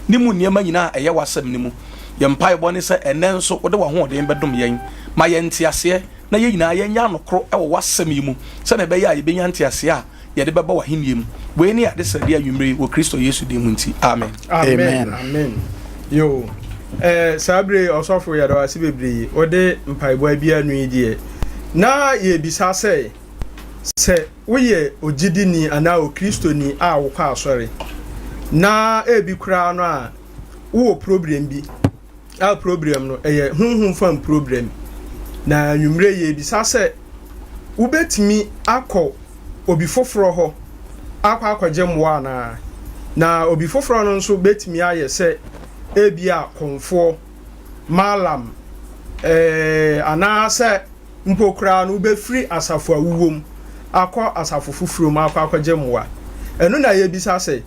nimu niema nyina eye wasem nimu ye mpa bɔ ne sɛ ɛnɛ nso wode wa hoɔden bɛdom yɛn ma yɛ ntiaseɛ na yɛ nyinaa yɛnya nokoro ɛwɔ wasɛm yi mu sɛ na ɛbɛyɛ a yɛbɛnya ntiaseɛ a yɛde bɛbɔ wahenie mu wei ne ade sɛ de anwummere wɔ Kristo Yesu din mu nti amen amen amen yo sabre osofo yɛ dawa si bebre wode mpaebɔ bia nu yi na ye bisa sɛ woyɛ ogyidini ana o kristoni a wo kwa asɔre na ebi kura no a wo problem bi a problem no ɛyɛ hunhun fam problem na nwumre ye bisa sɛ wobetimi akɔ obi foforo hɔ akɔgye mmoa na obi foforo no nso betimi ayɛ sɛ ebi a konfo malam ana sɛ mpokra no befiri asafo awuwom akɔ asafo foforo ma akɔgye mmoa ɛno na ye bisa sɛ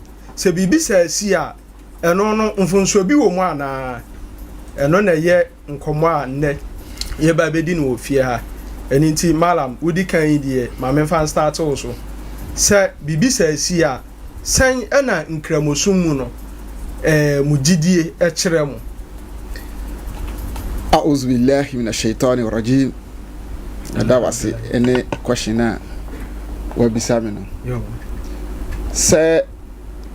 bibi sɛ si a ɛno no mfonso bi wɔ mu ana ɛno na yɛ nkɔmɔ a nnɛ yɛ ba bedi no ofie ha ɛni nti malam wudi kan yi deɛ ma memfa start wo so sɛ bibi sɛ si a sɛn ɛna nkramosum mu no mu gyidie ɛkyerɛ mu a'udhu billahi minash shaitani rajim adawase ene kwashina wa bisame no sɛ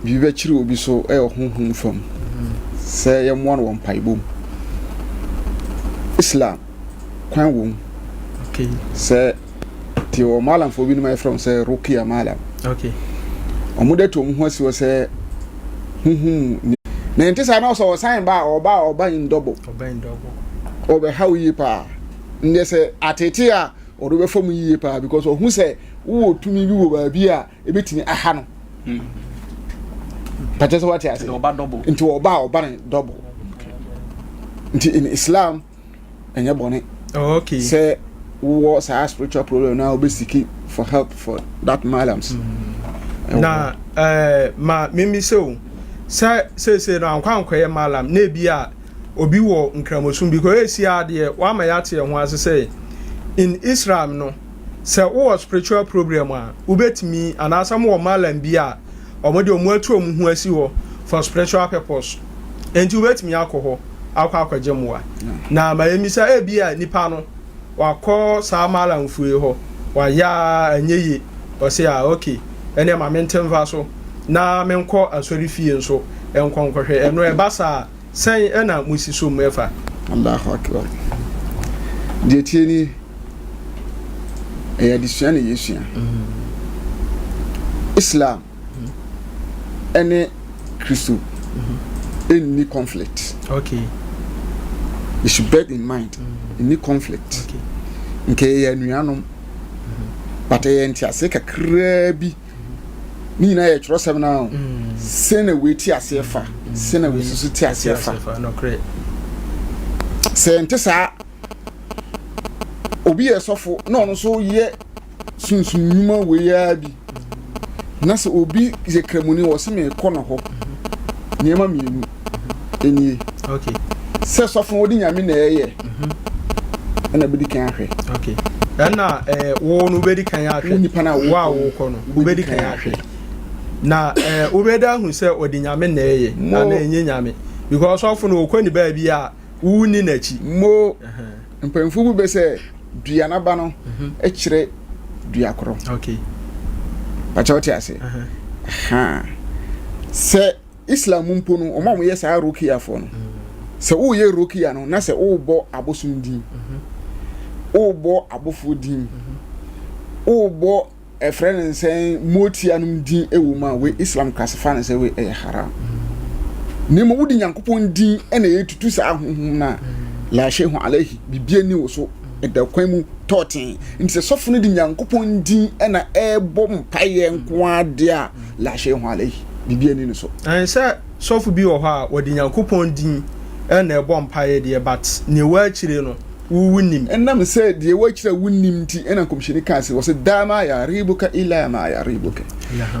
bibi kyerɛ obi so ɛyɛ honhom fam sɛ yɛ mo no wɔn paibom Islam kwan wom okay sɛ ti o malam fo bi no my from sɛ rukia malam okay omude to mu ho asi wo sɛ na nti sa na so sign ba oba in double oba how yi pa nde sɛ atete a odo be fam yi pa because ohu sɛ wo tumi bi wo ba bi a ebetini aha no Pacha so what I say oba double into oba double into in Islam and your bonnet okay say what's a spiritual problem now be seeking for help for that malams na ma mimi so say na kwankwaye malam na bia obi wo nkramosum because esi ade wa ma ya te ho ase say in Islam no say wo spiritual problem a ubetimi anasam wo malam bia omode omu atu omu hu asi ho for spiritual purpose enti ubetimi akọ akọgye mwa na ma yemisa bia nipa no wakọ sa malam fuye ho wa ya anyeye o say okay ene ma mentemva so na menkọ asori fie nso enkonkọhwe eno e basa sen ena musiso mefa Allahu akbar de tieni e adisua na Yesu Islam any Christo any conflict okay you should bear in mind any conflict okay nke ya nuanom but e ntiase kakra bi ni na ye tro sem na sene we ti ase fa sene we susu ti ase fa no correct se ntesa obi esofo na ono so ye sunsun nyuma we ya bi na se obi je kramuni wo se me kɔ no ho niema mienu enie okay se sofo wo di nyame na ye na bedi kan ahwe okay na wo no bedi kan ahwe nipa na wa wo kɔ no wo bedi kan ahwe na wo beda hu se odi nyame na ye na enye nyame because sofo no okɔ ni ba bi a wo ni na chi mo mpemfu bu be se dua na ba no e kire dua koro okay pacha oti ase se Islam mpo no o ma mo ye sa rukia fo no se wo ye rukia no na se wo bo abosum din wo bo abofo din wo bo e friend nsen moti anum din e wo ma we Islam classify na se we e haram ni mo wudi nyankopon din e na ye tutu sa ahunhun na la shehu alaihi bibia ni wo so e da kwan mu totin nti se sofo no di nyankopon din e na e bo mpaye nko ade a la shehu alaihi bibia ni so an se sofo bi wo ha wodi nyankopon din e na e bo mpaye de but ne wa chire no wunim enam se de wa chire wunim ti e na komshini kan se wo se dama ya ribuka ila ma ya ribuka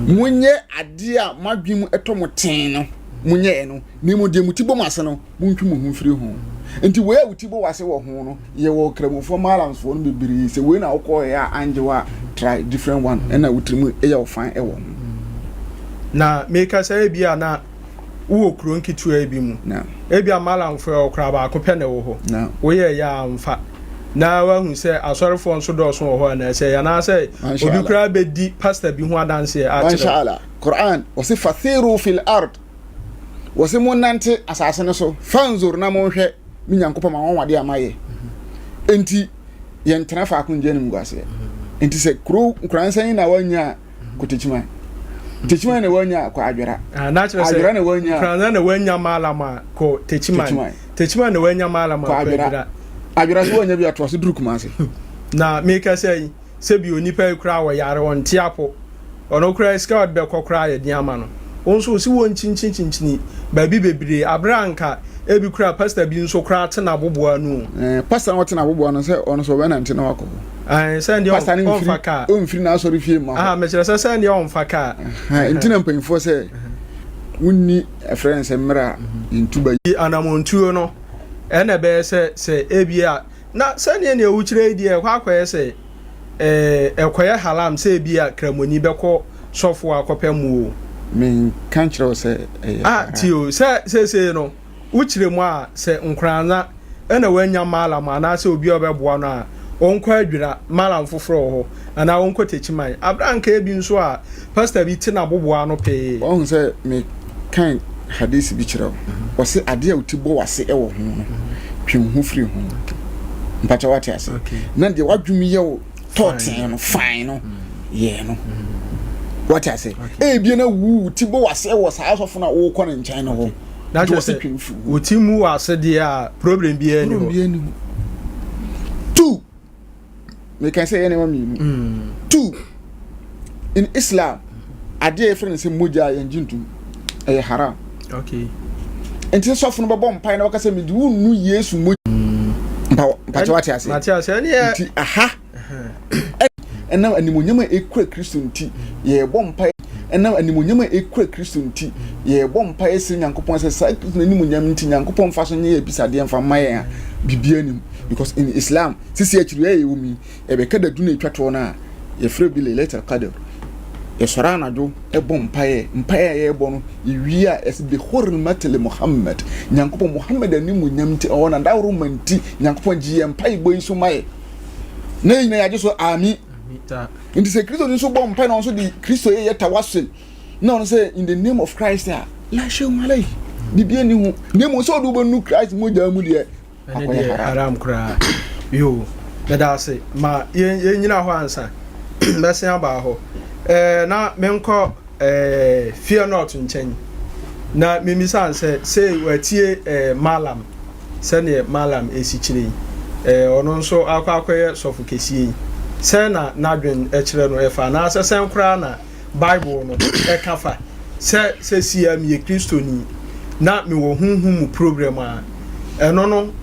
munye ade a madwim etomoten no munye eno ni mu de mutibo mase no muntwi mu humfiri ho enti we awutibo wase wo ho no ye wo kramofo malams wo no bebiri se we na wokọ ya anjewa try different one ena wutirimu e ya ofan e wo na make say bia na wo kuro nkitua bi mu ebi amalamfo okra ba akopɛ na wo ho wo ye ya amfa na wa hu sɛ asɔrefo nso dɔɔso wɔ hɔ na sɛ yana sɛ obi kura bedi pastor bi ho adanse a kyerɛ inshallah Quran wasi fathiru fil ard wasi monante asase ne so fanzur na monhwɛ mi nyankopɔ ma wɔn wade amaye enti yɛntena fa akon gyenim guase enti sɛ kura nsan na wanya kotichima techima na wanya kwa adwera na kyerɛ sɛ adwera na wanya kura na wanya malama ko techima na wanya malama kwa adwera adwera so wanya bi ato so duru kuma ase na make say se bi onipa kura wo yare won tiapo ono kura scout be kokura ye diama no onso si won chinchinchini ba bi bebre abranka ebi kura pastor bi nso kura tena boboa nu pastor no tena boboa no se ono so be na ntena wako send your on faka o mfiri na sorry fie ma me kire send your on faka ntina mpanfo se wunni friends emra ntuba anamontuo no ene be se ebia na send ye na wuchire die kwa akoye se ekoye halam se ebia kramoni beko sofo akopemu men kan kire se tio se no wuchire mu a se nkrana ena wanya malam ana se obi obeboa no a onko adwira malam foforo ho ana onko techiman abranka ebi nso a pastor bi tina boboa no pe on se me kan hadisi bi kire wose ade a utibo wase e wo ho no twem ho firi ho mpacha wate ase na de wadwumi ye wo totin no fine no ye no wate ase bi na wu utibo wase e wo sa asofo na wo kɔ ne nkyɛn no ho na just utimu wase de a problem bi ani ho two me can say anyone me two in Islam ade e friend say moja yanjintu e haram okay enti sofo no bɛbɔ mpan na wakasa me du nu Yesu mo mpacha wate ase enti aha enam animonyama ekura Kristo nti ye bɔ mpan enam animonyama ekura Kristo nti ye bɔ mpan ese Nyankopɔn sɛ sa Kristo animonyam nti Nyankopɔn fa so nye ebisade mfa maye a bibia nim because in Islam sisi akiri ye wumi ebeka da du na etwato na ye frɛ bi lailatul qadr ye sora na do e bɔ mpaye ye bɔ no iwi a es bi hurmat li Muhammad Nyankopɔn Muhammad animonyam nti ona da romanti Nyankopɔn ji ye mpaye boyi so maye na ina ya so ami nti se Kristo nso bɔ mpaye na nso di Kristo ye tawasul na on say in the name of Christ ya la sheu malai bibia ni hu name so do bonu Christ mo ja mu de haram kura yo da say ma ye nyina ho ansa bese aba ho na menko fear not nchen na memisa say watie malam sene malam esichire ono nso akwakoye sofokesie se na nadwen ekire no efa na se sen kura na Bible no ekafa se sia me Kristo ni na me wo hunhum mu program a eno no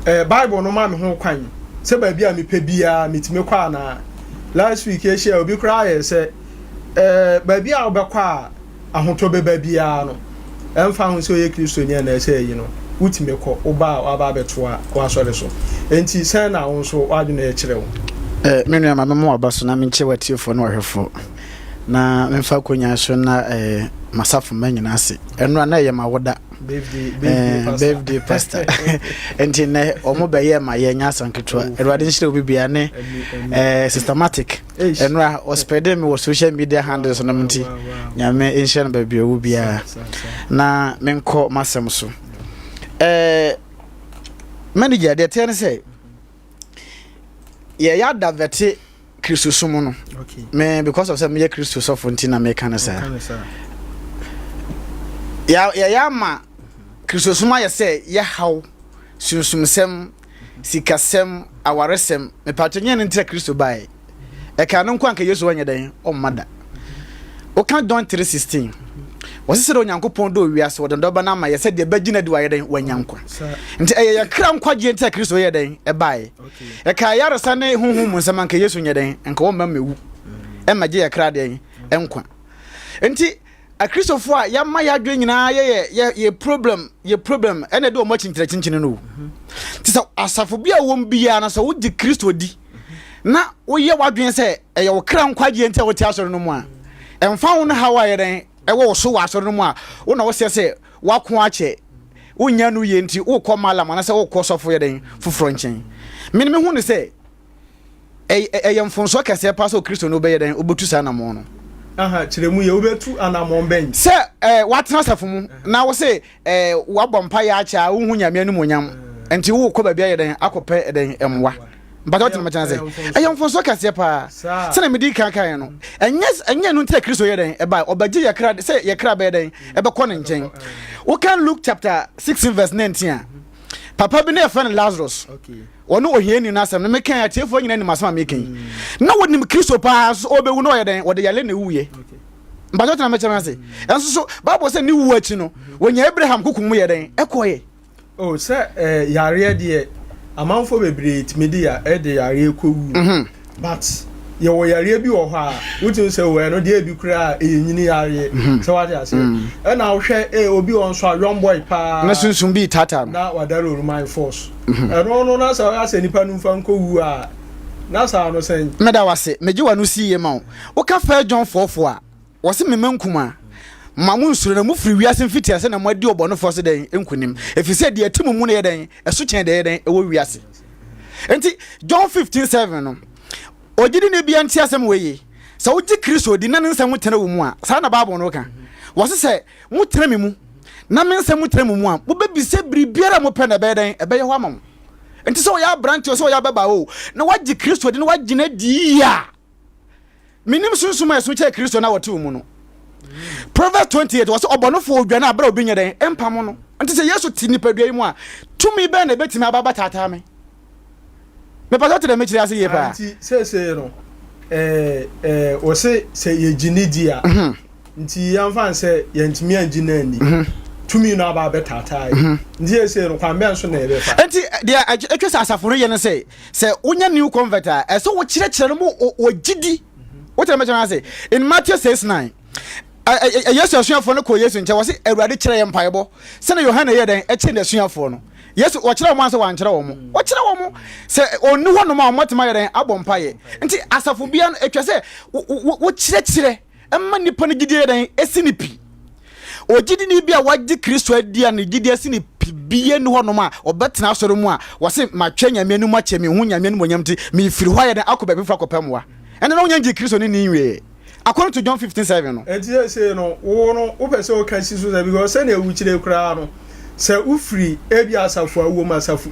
Bible no ma me ho kwan se ba bia me pe bia metime kwa na last week e share obi kura ye se ba bia obekwa a ahoto be ba bia no emfa ho se oye Kristo ni na se yi no utime kɔ oba aba beto a wa sɔre so enti sen na wo so wadwena e kire wo menu ama memo abaso na menche watiefo na ohwefo na memfa konya so na masafo manyina ase eno na ye mawoda birthday pastor enti ne omo be ye ma ye nya sanketwa erwade nhyire obibia ne systematic eno a ospede me wo social media handles no menti nyame enhyire no babia wo bia na menko masem so manager de tene say ya davete Kristo sumu no me because of say me Kristo so fonti na me kan say ya ma Kristo sumu ya say ya haw sunsumsem sikasem awaresem me patonye ne ntia Kristo bai e ka no nkwa nka Yesu wanye den o mada o kan don 3:16 wose se do Nyankopon do wiase wo do ba na ma ye se de bagina di waye den wanyankwa nti ya kra nkwaje ntia Kristo ye den e bai e ka yaresa ne hunhum nsema nka Yesu nye den nka wo mamewu e maje ya kra den enkwa nti a Christopher a ya ma ya dwe nyina ye problem ene de o mo chinchine no ti sa asafo bia wo mbia na so wo di Kristo di na wo ye wadwen se e ye wo kra nkwaje ntia wo ti asoro no mu a emfa wo no hawa ye den wo so wa so no mu a wo na wo se wa ko ache wonya no ye nti wo kɔ malam na se wo kɔ sɔfo ye den foforo nkyɛn me hu ne se yɛmfonso kɛseɛ pa sɛ Kristo no bɛyɛ den obetu sa na mo no aha kyeremu ye obetu anamon ben sɛ watena safo mu na wo se wabɔ mpa ya acha wo hu nyame no monyam enti wo kɔ ba bia yɛ den akɔpɛ den emwa mpata tena machana sɛ yɛmfonso kɛseɛ pa sɛ na medi kan no ɛnyɛ no ntia Kristo yɛ den ɛba ɔbagye yɛkra sɛ yɛkra bɛyɛ den ɛbɛkɔ ne nkyɛn we can Luke chapter 16 verse 19 papa bi na yɛfrɛ no Lazarus ono ohiani na asɛm no mekan atiefo nyina nim asɛm a mekan na wonim Kristo pa so obewu na ɔyɛ den wɔde yale na wuye mpata tena machana sɛ ɛnso so Bible sɛ ni wu akyi no wonya Abraham kokum yɛ den ɛkɔyɛ oh sɛ yare de amanfo bebre timidi ya de yare kowu but ye wo yare bi wo ha wutin se wo no de bi kura enyini yare se wa de ase e na wo hwe obi on so young boy pa na sunsun bi tata na wadaro my force no na sa ase nipa nu fa nkowu a na sa no sen meda wase meji wa no siye ma wo ka fa John 4:4 a wo se memenkuma mamun suru na mu firi wiase mfiti ase na madi obo fo se den enkunim efise de atimu mu ne den eso chen de den ewo wiase enti John 15:7 no Gyedie ne bia nti asem weye sɛ wogi Kristo di na nsɛm tena wo mu a saa na Bible no ka wo se mu tena me mu na me nsɛm tena mu a wo bebise biribiara mo pɛ na bɛ den ɛbɛyɛ ho amam enti sɛ wo ya branch sɛ wo ya baba o na wagi Kristo di na wagi na di ya minim sunsuma eso che Kristo na wote mu no Proverbs 28 was obonofo odwana abra obi nyeden empam no nti se Yesu ti nipadua mu a tumi be na betimi ababa tata me pa to de me kire ase ye pa nti se no o se ye ginidi a nti yamfa se ye ntimi angina ani tumi no aba be tata nti se no kwambe nso na ebe fa nti de atwa asafo no ye no se wonya new converter so wo kire kire no mo o Gyedie wo tell me say in Matthew 6:9 Yesu asuafo no ko Yesu nche wo se Awurade kire ye mpaebo se na Yohana ye den eche na asuafo no Yesu wo kire wo anse wan kire wo mo wo kire wo mo se oni ho no ma motema ye den abɔ mpaye nti asafo bia no etwa se wo kire emma nipa no Gyedie den esinipi Gyedie ni bia wagye Kristo adia ne Gyedie esini biye ni ho no ma obetena asoro mu a wo se matwa nyame no ma che me hu nyame no monyam ti me firi ho ye den akɔ ba bi fra kɔpamwa ene na wonya gye Kristo ni nwe according to John 15:7 no enti say no wo no wo pese o kan si so because say na ewu kire kura no say ufri ebi asafu awo ma asafu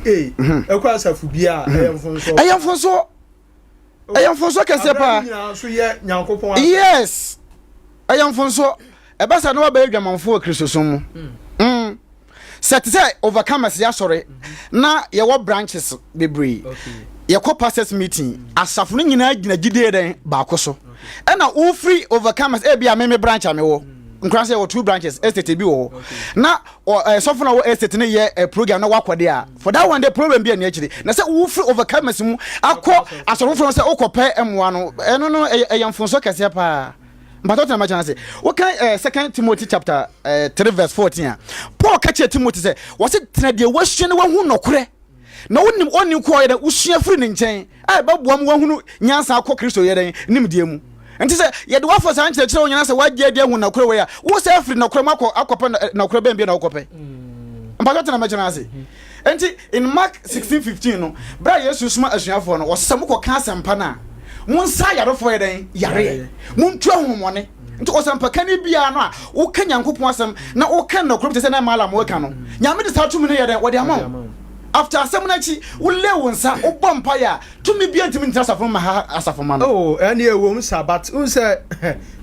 ekwa asafu bia ayamfonso kese pa so ye nyankopon yes ayamfonso ebasa no ba adwamanfo Kristo som mu set say overcomers ya sorry na ye wo branches bebre ye ko pastors meeting asafu no nyina gina Gyedie den ba koso na ufri overcomers bia me branch amewo nkran say wo two branches estate bi wo na sofo na wo estate ne ye program na wakode a for that one the problem bi na akiri na say ufri overcomers mu akọ asofo say okopɛ emwa no eno no eyamfonso kese pa mpato tena machana say wo kan 2 Timothy chapter 3 verse 14 Paul ka che Timothy say wo se tena de wahwe ne wahu nokore na wonim oni ko ye da usua firi ne nkyɛn ai baboam wahunu nyansa akɔ Kristo ye den nimdie mu nti se ye de wafo san kyerɛ wo nyansa wagye de hu na kore we ya wo se afiri na kore makɔ akɔpɛ na kore bɛn bi na wokɔpɛ mpato tena machana say nti in Mark 16:15 no bra Yesu suma asuafo no wo se mukɔ ka asɛmpa na munsa yarefo ye den yare muntu ahomone nti osampa kane bia no a wo ka Nyankopɔn asɛm na wo ka na kore te se na mala mo ka no nyame de sa tumi ne ye den wo de ama after asɛm na chi wo le wo nsa wo bompa ya tumi bia ntimi ntrasafo ma ha asafo ma no oh ene ewo sabat unse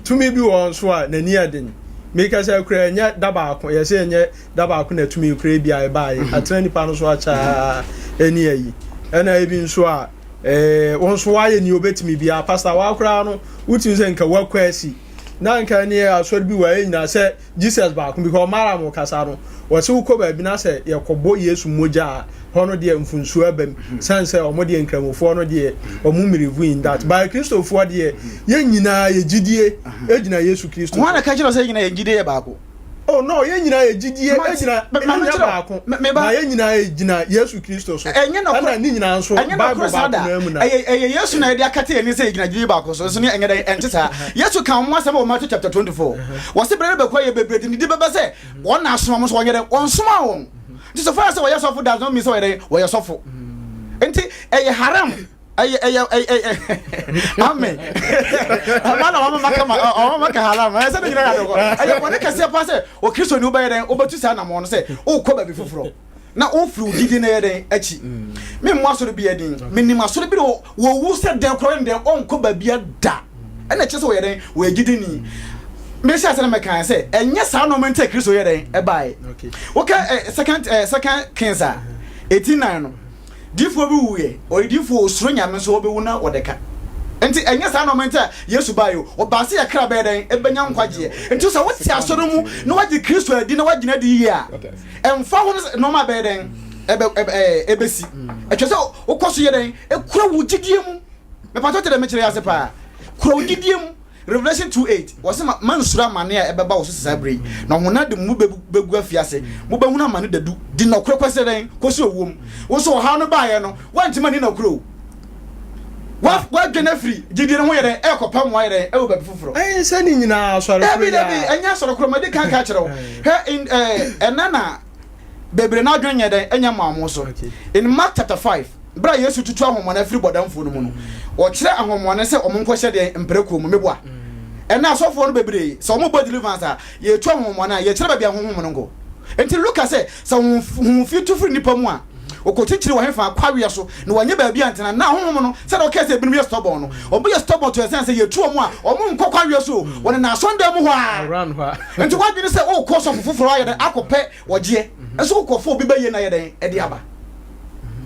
tumi bi won so a nani aden make say kura nya daba akọ ye say nya daba akọ na tumi kura bia e bai atran nipa no so acha eni ayi ena ebi nso a won so waye ni obetimi bia pastor wa kura no wutin se nka wa kwasi na nka ne asori bi wa nyina se Jesus ba akọ because mara mo kasa no wo se wo ko ba bi na se ye kɔbɔ Yesu moja hono de mfunsu abam sanse omo de nkramofo no de omo mirivu in that by Christopher de ye nyina ye Gyedie ejina Yesu Kristo wana ka kiro se nyina ye Gyedie ba ko oh no ye nyina ye gidie e nyina baako na ye nyina ye gina Yesu Kristo so na ni nyina nso Bible baako na mu na Yesu na de akate ani say gina gidie baako so ne enye de entesa Yesu kan mo asem o Matthew chapter 24 wo se brebe bekwa ye bebrede ni di bebe se won na asoma mo so wonye de won soma won nti so far say wo yesofo does not mean say wo yesofo enti eye haram Amen. Amana maka haram. I said nyina ya go. Aye wona kase pa se o Kristo ni ubaye den obatu sa na mo no se o ko ba bi foforo. Na o fru gidi na yeden achi. Me mo asoro bi yeden. Me nim asoro bi wo wu se den kro den on ko ba bi da. E na chese wo yeden wo gidi ni. Me sha se na meka se enye sa no mente Kristo yeden e bai. Okay. Okay, second Kings 18:9 no. Difo bi wuye o difo osuro nyame so obewu na odeka enti enye sa no mente Yesu bayo o ba se yakra be den ebenya nkwaje enti so wote asoro mu na waji Kristo adi na waji na di ya emfa ho no ma be den ebesi etwese o koso ye den ekura wugidie mu me pato te de me kire ase pa kura wugidie mu Revelation 2:8 was man sura mane a ebeba wo so sabre na hona de mu begu afiase mu behu na mane dadu di na kura kwese den koso owom wo so ha no baaye no wantima ni na kuro wa gena free gidi ne ho yere e kopa mo yere e wo ba fufuro se ni nyina asore kuro ya enya asore kuro ma de kan ka kire wo he in enana bebre na adwenye den enya maamo so in Mark chapter 5 bra Yesu tutu ahomone afiri bodamfo no mu no o kire ahomone se omonko hye de mpreko mu meboa ena asofo no bebre se omo body deliverance a ye tu ahomone a ye kire ba bia ahomone ngo enti Luka se hu fi tu firi nipa mu a okotichiri wa hefa kwawe so na wanye ba bia ntena na ahomone no se do kese binu ye stubborn no obo ye stubborn to sense ye tu omo a omo nko kwawe so wona na sonda mu ho a run ho enti wadwene se o ko so foforo aye de akopɛ wogye enso ukofo bi ba ye na ye den e de aba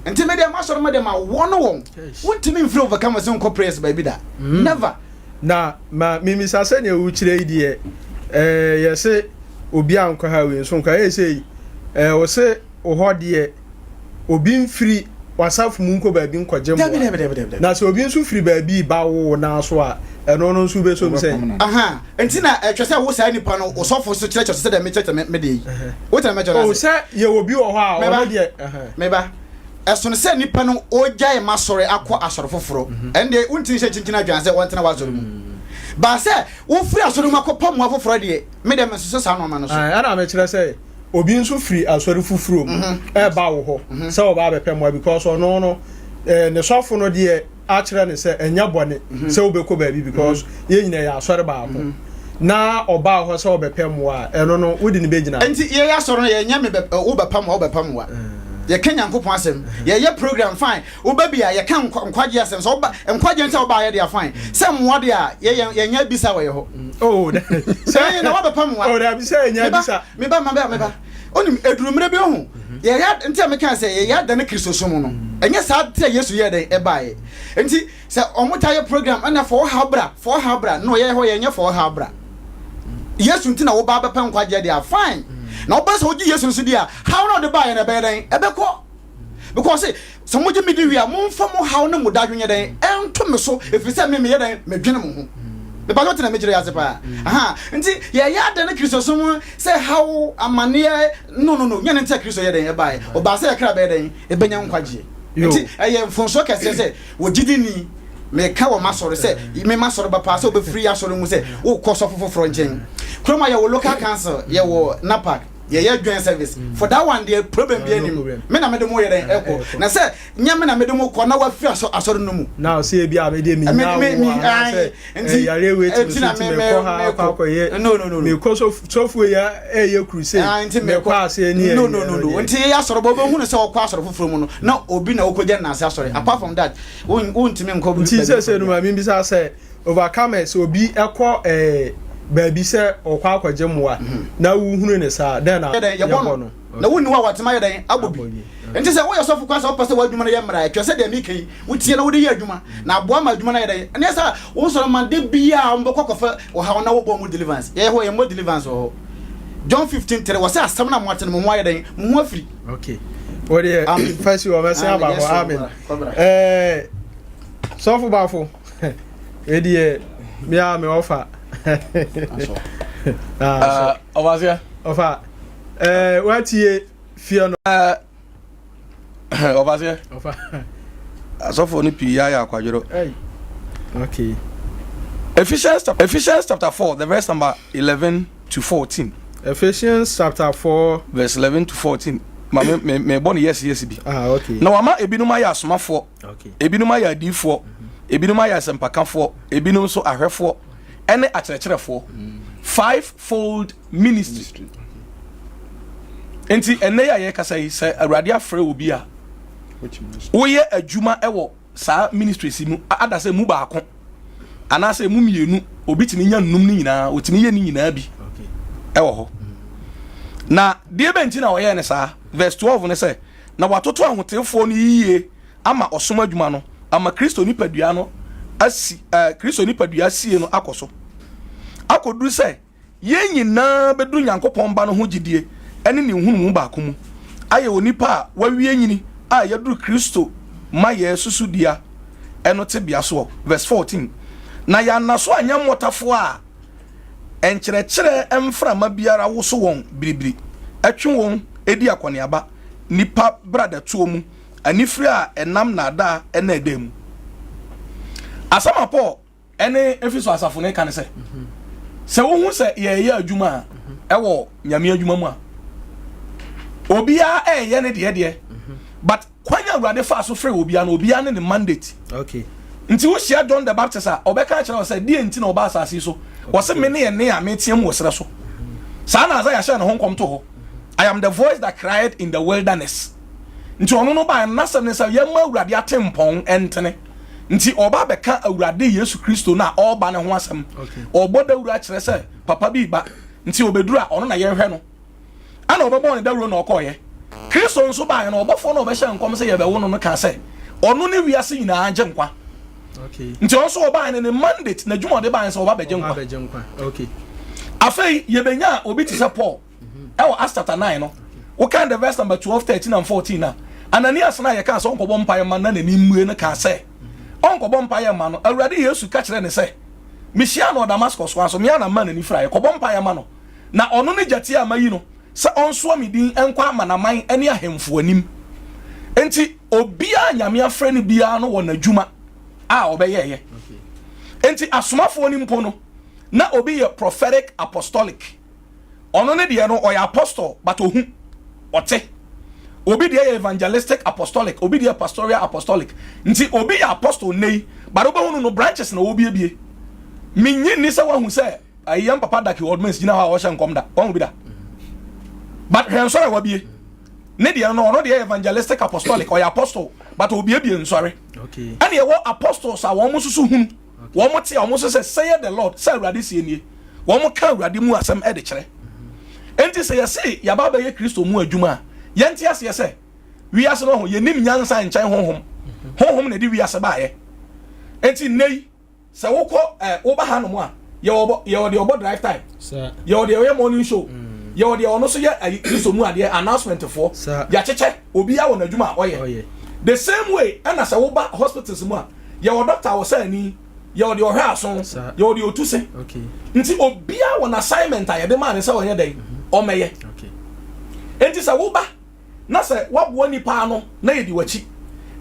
enti media masoro media ma wono won wontimi mfiri overcome se nko prayers ba bi da never na ma mimi sase ne wu kire idie ye se obi anko ha we so nka ye se wo se o hodie obi mfiri wasafu mu nko ba bi nkwaje mu na se obi nso firi ba bi ba wo na so a eno no nso be so mi se aha enti na twese wo sa nipa no osofo so kire se da me chete me de wo tena me jona o se ye obi wo ho a wo de meba esono se nipa no ogyae masore akọ asoro foforo ende untin se chinkina adwanse wontena wazoro mu ba se wo firi asoro mu akọ pam afoforo de me de me so sa no ma no so ana me kire se obi nso firi asoro foforo mu e ba wo ho se wo ba be pam because ono no ne sofo no de a kire ne se enya bone se wo be ko ba bi because ye nyina ya asoro ba ho na oba ho se wo be pam wa eno no wodi ne be gina enti ye ya asoro ye nya me wo be pam wa ye kenya nkopon asem ye program fine wo ba bia ye kan nkwaje asem so ba nkwaje nta wo ba ye dia fine se mo de a ye nya bisa wo ye ho oh say na wo be pam wa oh da bisa ye nya bisa me ba onim edurumre bi ho ye ya nta me kan say ye ya da ne Kristo so mu no enye sa te Yesu ye den e ba ye enti se omota ye program ana for habra no ye ho ye nya for habra Yesu ntina wo ba pam nkwaje dia fine na oba so ogi Yesu so dia how no de buy na be den e be ko because some moje me di wi a mo mfa mo how na mo dadwenye den ento me so if say me ye den me dwene mo ho be ba gote na me gire ya sepa aha nti ye ya de na Kristo so mo say how amane no nyane nta Kristo ye den e buy oba say kra be den e benya nkwaje nti eye mfonso kese say wo gidi ni me ka wo masoro say me masoro ba pa say obe free asoro mu say wo koso foforo nchen kroma ye wo local council ye wo napak ye join service for that one the problem be anim me na me de mo ye den eko na say nya me na me de mo ko na wa fi asoro no mu now say bia me de me nya nti yare we ti me ko ha ko ye no me ko so fu ya ye crusade me ko ase ni no nti ye asoro bo hu no say wo ko asoro foforo mu no na obi na wo ko je na ase asoro apart from that won ti me nko nti say no ma me bi say overcome so obi eko baby se okwa akwaje moa na wu hunu ne sa den na ye bono na wonni wa watema ye den abobi enti se wo yosofu kwa se opase wa adwuma na ye mra twa se de mi kai wutie na wo de ye adwuma na aboa ma adwuma na ye den ene sa wo so man de bia mboko kofa wo ha na wo bo mu deliverance ye ho ye mo deliverance ho John 15:3 wo se asam na mo atene mo ye den mo afiri okay wo de first wo message about amen so fu ba fu e de me offer Ovazia Ofa what ye fear no Ofa Ofa asofo ni pi ya akwadworo. Okay. Ephesians chapter 4 the verse number 11 to 14. Ephesians chapter 4 verse 11 to 14. Me born yes bi. Okay. Na wama ebinum aya asomafo. Okay. Ebinum aya adifo. Ebinum aya sempakafo, ebinum so ahwefo, ene akyerɛkyerɛfo. Five-fold ministry. Enti ene ya ye kasa yi sɛ awurade afrɛ obi a woyɛ adwuma ɛwɔ saa ministry si mu ada sɛ mu baako ana sɛ mu mienu obi timi nya nnum ni nyinaa otimi yɛ ni nyinaa bi ɛwɔ hɔ na deɛ bɛnti na ɔyɛ ne saa verse 12 ne sɛ na watoto ahotefoɔ no yie ama ɔsom adwuma no ama Kristo nipadua no asi Kristo nipadua sie no akɔso akoduru sɛ yɛn nyinaa bɛduru Nyankopɔn ba no ho gyidie ɛne ne nhunu mu baako mu ayɛ onipa a wawie nyini a yɛduru Kristo ma yɛ susudia ɛno te bia so verse 14 na yɛana so anya mmɔtafo a ɛnkyerɛkyerɛ ɛmframa biara wo so wɔn biribiri ɛtwe wɔn edi akɔneaba nipa brada tuo mu anifiri a ɛnam nada ɛna ɛda mu asama Paul ɛne Efeso asafo ne kan sɛ sɛ wo hu sɛ yɛyɛ adwuma a ɛwɔ nyame adwuma mu a obia ɛyɛ ne deɛ but kwanya awurade fa so frɛ obia no obia ne mandate. Okay. Nti wo share John the Baptist a obɛka kyerɛ wo sɛ die nti na ɔba asase so wo sɛ me ne yɛ ne a metiam wo srɛ so saa na Isaiah hyɛ ne ho nkɔm to hɔ I am the voice that cried in the wilderness. Nti ɔno no ba nasɛm ne sɛ yɛma awurade atempɔn ɛntene nti ɔba bɛka awurade Yesu Kristo na ɔba ne ho asɛm ɔbɔ dawura kyerɛ sɛ papa bi ba nti obeduru a ɔno na yɛhwɛ no ana ɔbɛbɔ ne dawuro na ɔkɔɔyɛ Kristo nso ba no ɔbɔfo na ɔbɛhyɛ nkɔm sɛ yɛbɛwo no no ka sɛ ɔno ne wiase nyinaa gye nkwa. Okay. Nti ɔnso ɔba ne mandate na dwuma ɔde ba nso ɔba bɛgye nkwa. Okay. Afei yɛbɛnya obi te sɛ Paul ɛwɔ Acts chapter 9 no wo kan the verse number 12 13 and 14 na Ananias na yɛka sɛ ɔnkɔbɔ mpaeɛ ma na n'ani mmue no ka sɛ ɔnkɔbɔ mpaeɛ ma no awurade Yesu ka kyerɛ ne sɛ mehyia no Damascus so aso mea na ma n'ani fra yɛkɔbɔ mpaeɛ ma no na ɔno ne gyate a mayi no sɛ ɔnsoa me din ɛnkɔ amanaman ɛne ahemfo anim enti obia nyame afrɛ no bia no wɔ n'adwuma a ɔbɛyɛyɛ enti asomafoɔ ni mpo no na obi yɛ prophetic apostolic ɔno ne deɛ no ɔyɛ apostle but ohu ɔte obi deɛ yɛ evangelistic apostolic obi deɛ pastoral apostolic nti obi yɛ apostle nei but obɛhu no branches na obi ebie minyi ni sɛ wahu sɛ ayam papa daki ordmans gina ha ɔhyɛ nkɔm da wahu bi da but hwɛ nsɔre wa bie ne deɛ no ɔno deɛ evangelistic apostolic ɔyɛ apostle but obi ebie nsɔre okay ɛne ɛwɔ apostles a wɔn susu hunu wɔn mo te a wɔn so sɛ say the Lord sɛ awurade sie nie wɔn mo ka awurade mu asɛm ɛde kyerɛ enti sɛ yɛse yɛba bɛyɛ Kristo mu adwuma a yɛnte aseɛ sɛ wiase no ho yɛnim nyansa nkyɛn honhom na de wiase baayɛ enti nei sɛ wokɔ woba ha no mu a yɛwɔ de ɔbɔ drive time yɛwɔ de ɔyɛ morning show yɛwɔ de ɔno so yɛ Kristo mu adeɛ announcement foɔ yɛakyekyɛ obi a wɔ n'adwuma a ɔyɛ the same way ɛna sɛ woba hospitals mu a yɛwɔ doctor wɔ sɛ ani yɛwɔ de ɔhwɛ aso yɛwɔ de otu se nti obi a wɔ assignment a yɛde maa ne sɛ ɔnyɛ dɛn ɔmɛyɛ enti sɛ woba na sɛ waboa nipa no na yɛdi wakyi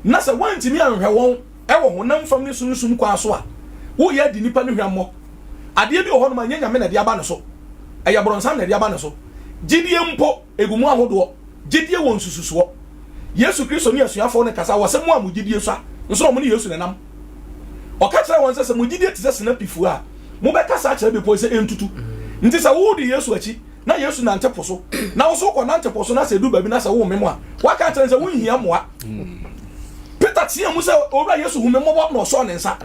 na sɛ wantimi anhwɛ wɔn ɛwɔ honam fam ne sunsun kwa so a woyɛ di nipa no hwammɔ adeɛ bi wɔ hɔ no ma nyɛ nyame na de aba ne so ɛyɛ borɔnsam na de aba ne so gyidie mpo egumu ahodoɔ gyidie wɔ nsususoɔ Yesu Kristo ne asuafoɔ ne kasa wɔ sɛ mu a mu gyidie so a nso ɔmo ne Yesu nenam ɔka kyerɛ wɔn sɛ mu gyidie te sɛ sinapifu a mo bɛka saa kyerɛ bepɔ sɛ entutu nti sɛ wo di Yesu akyi na Yesu nante po so na wo so kɔ nante po so na sɛ du baabi na sɛ wo memo a waka kyerɛ sɛ wo nhia moa Peter tia mu sɛ owura Yesu hu memo na ɔsɔ ne nsa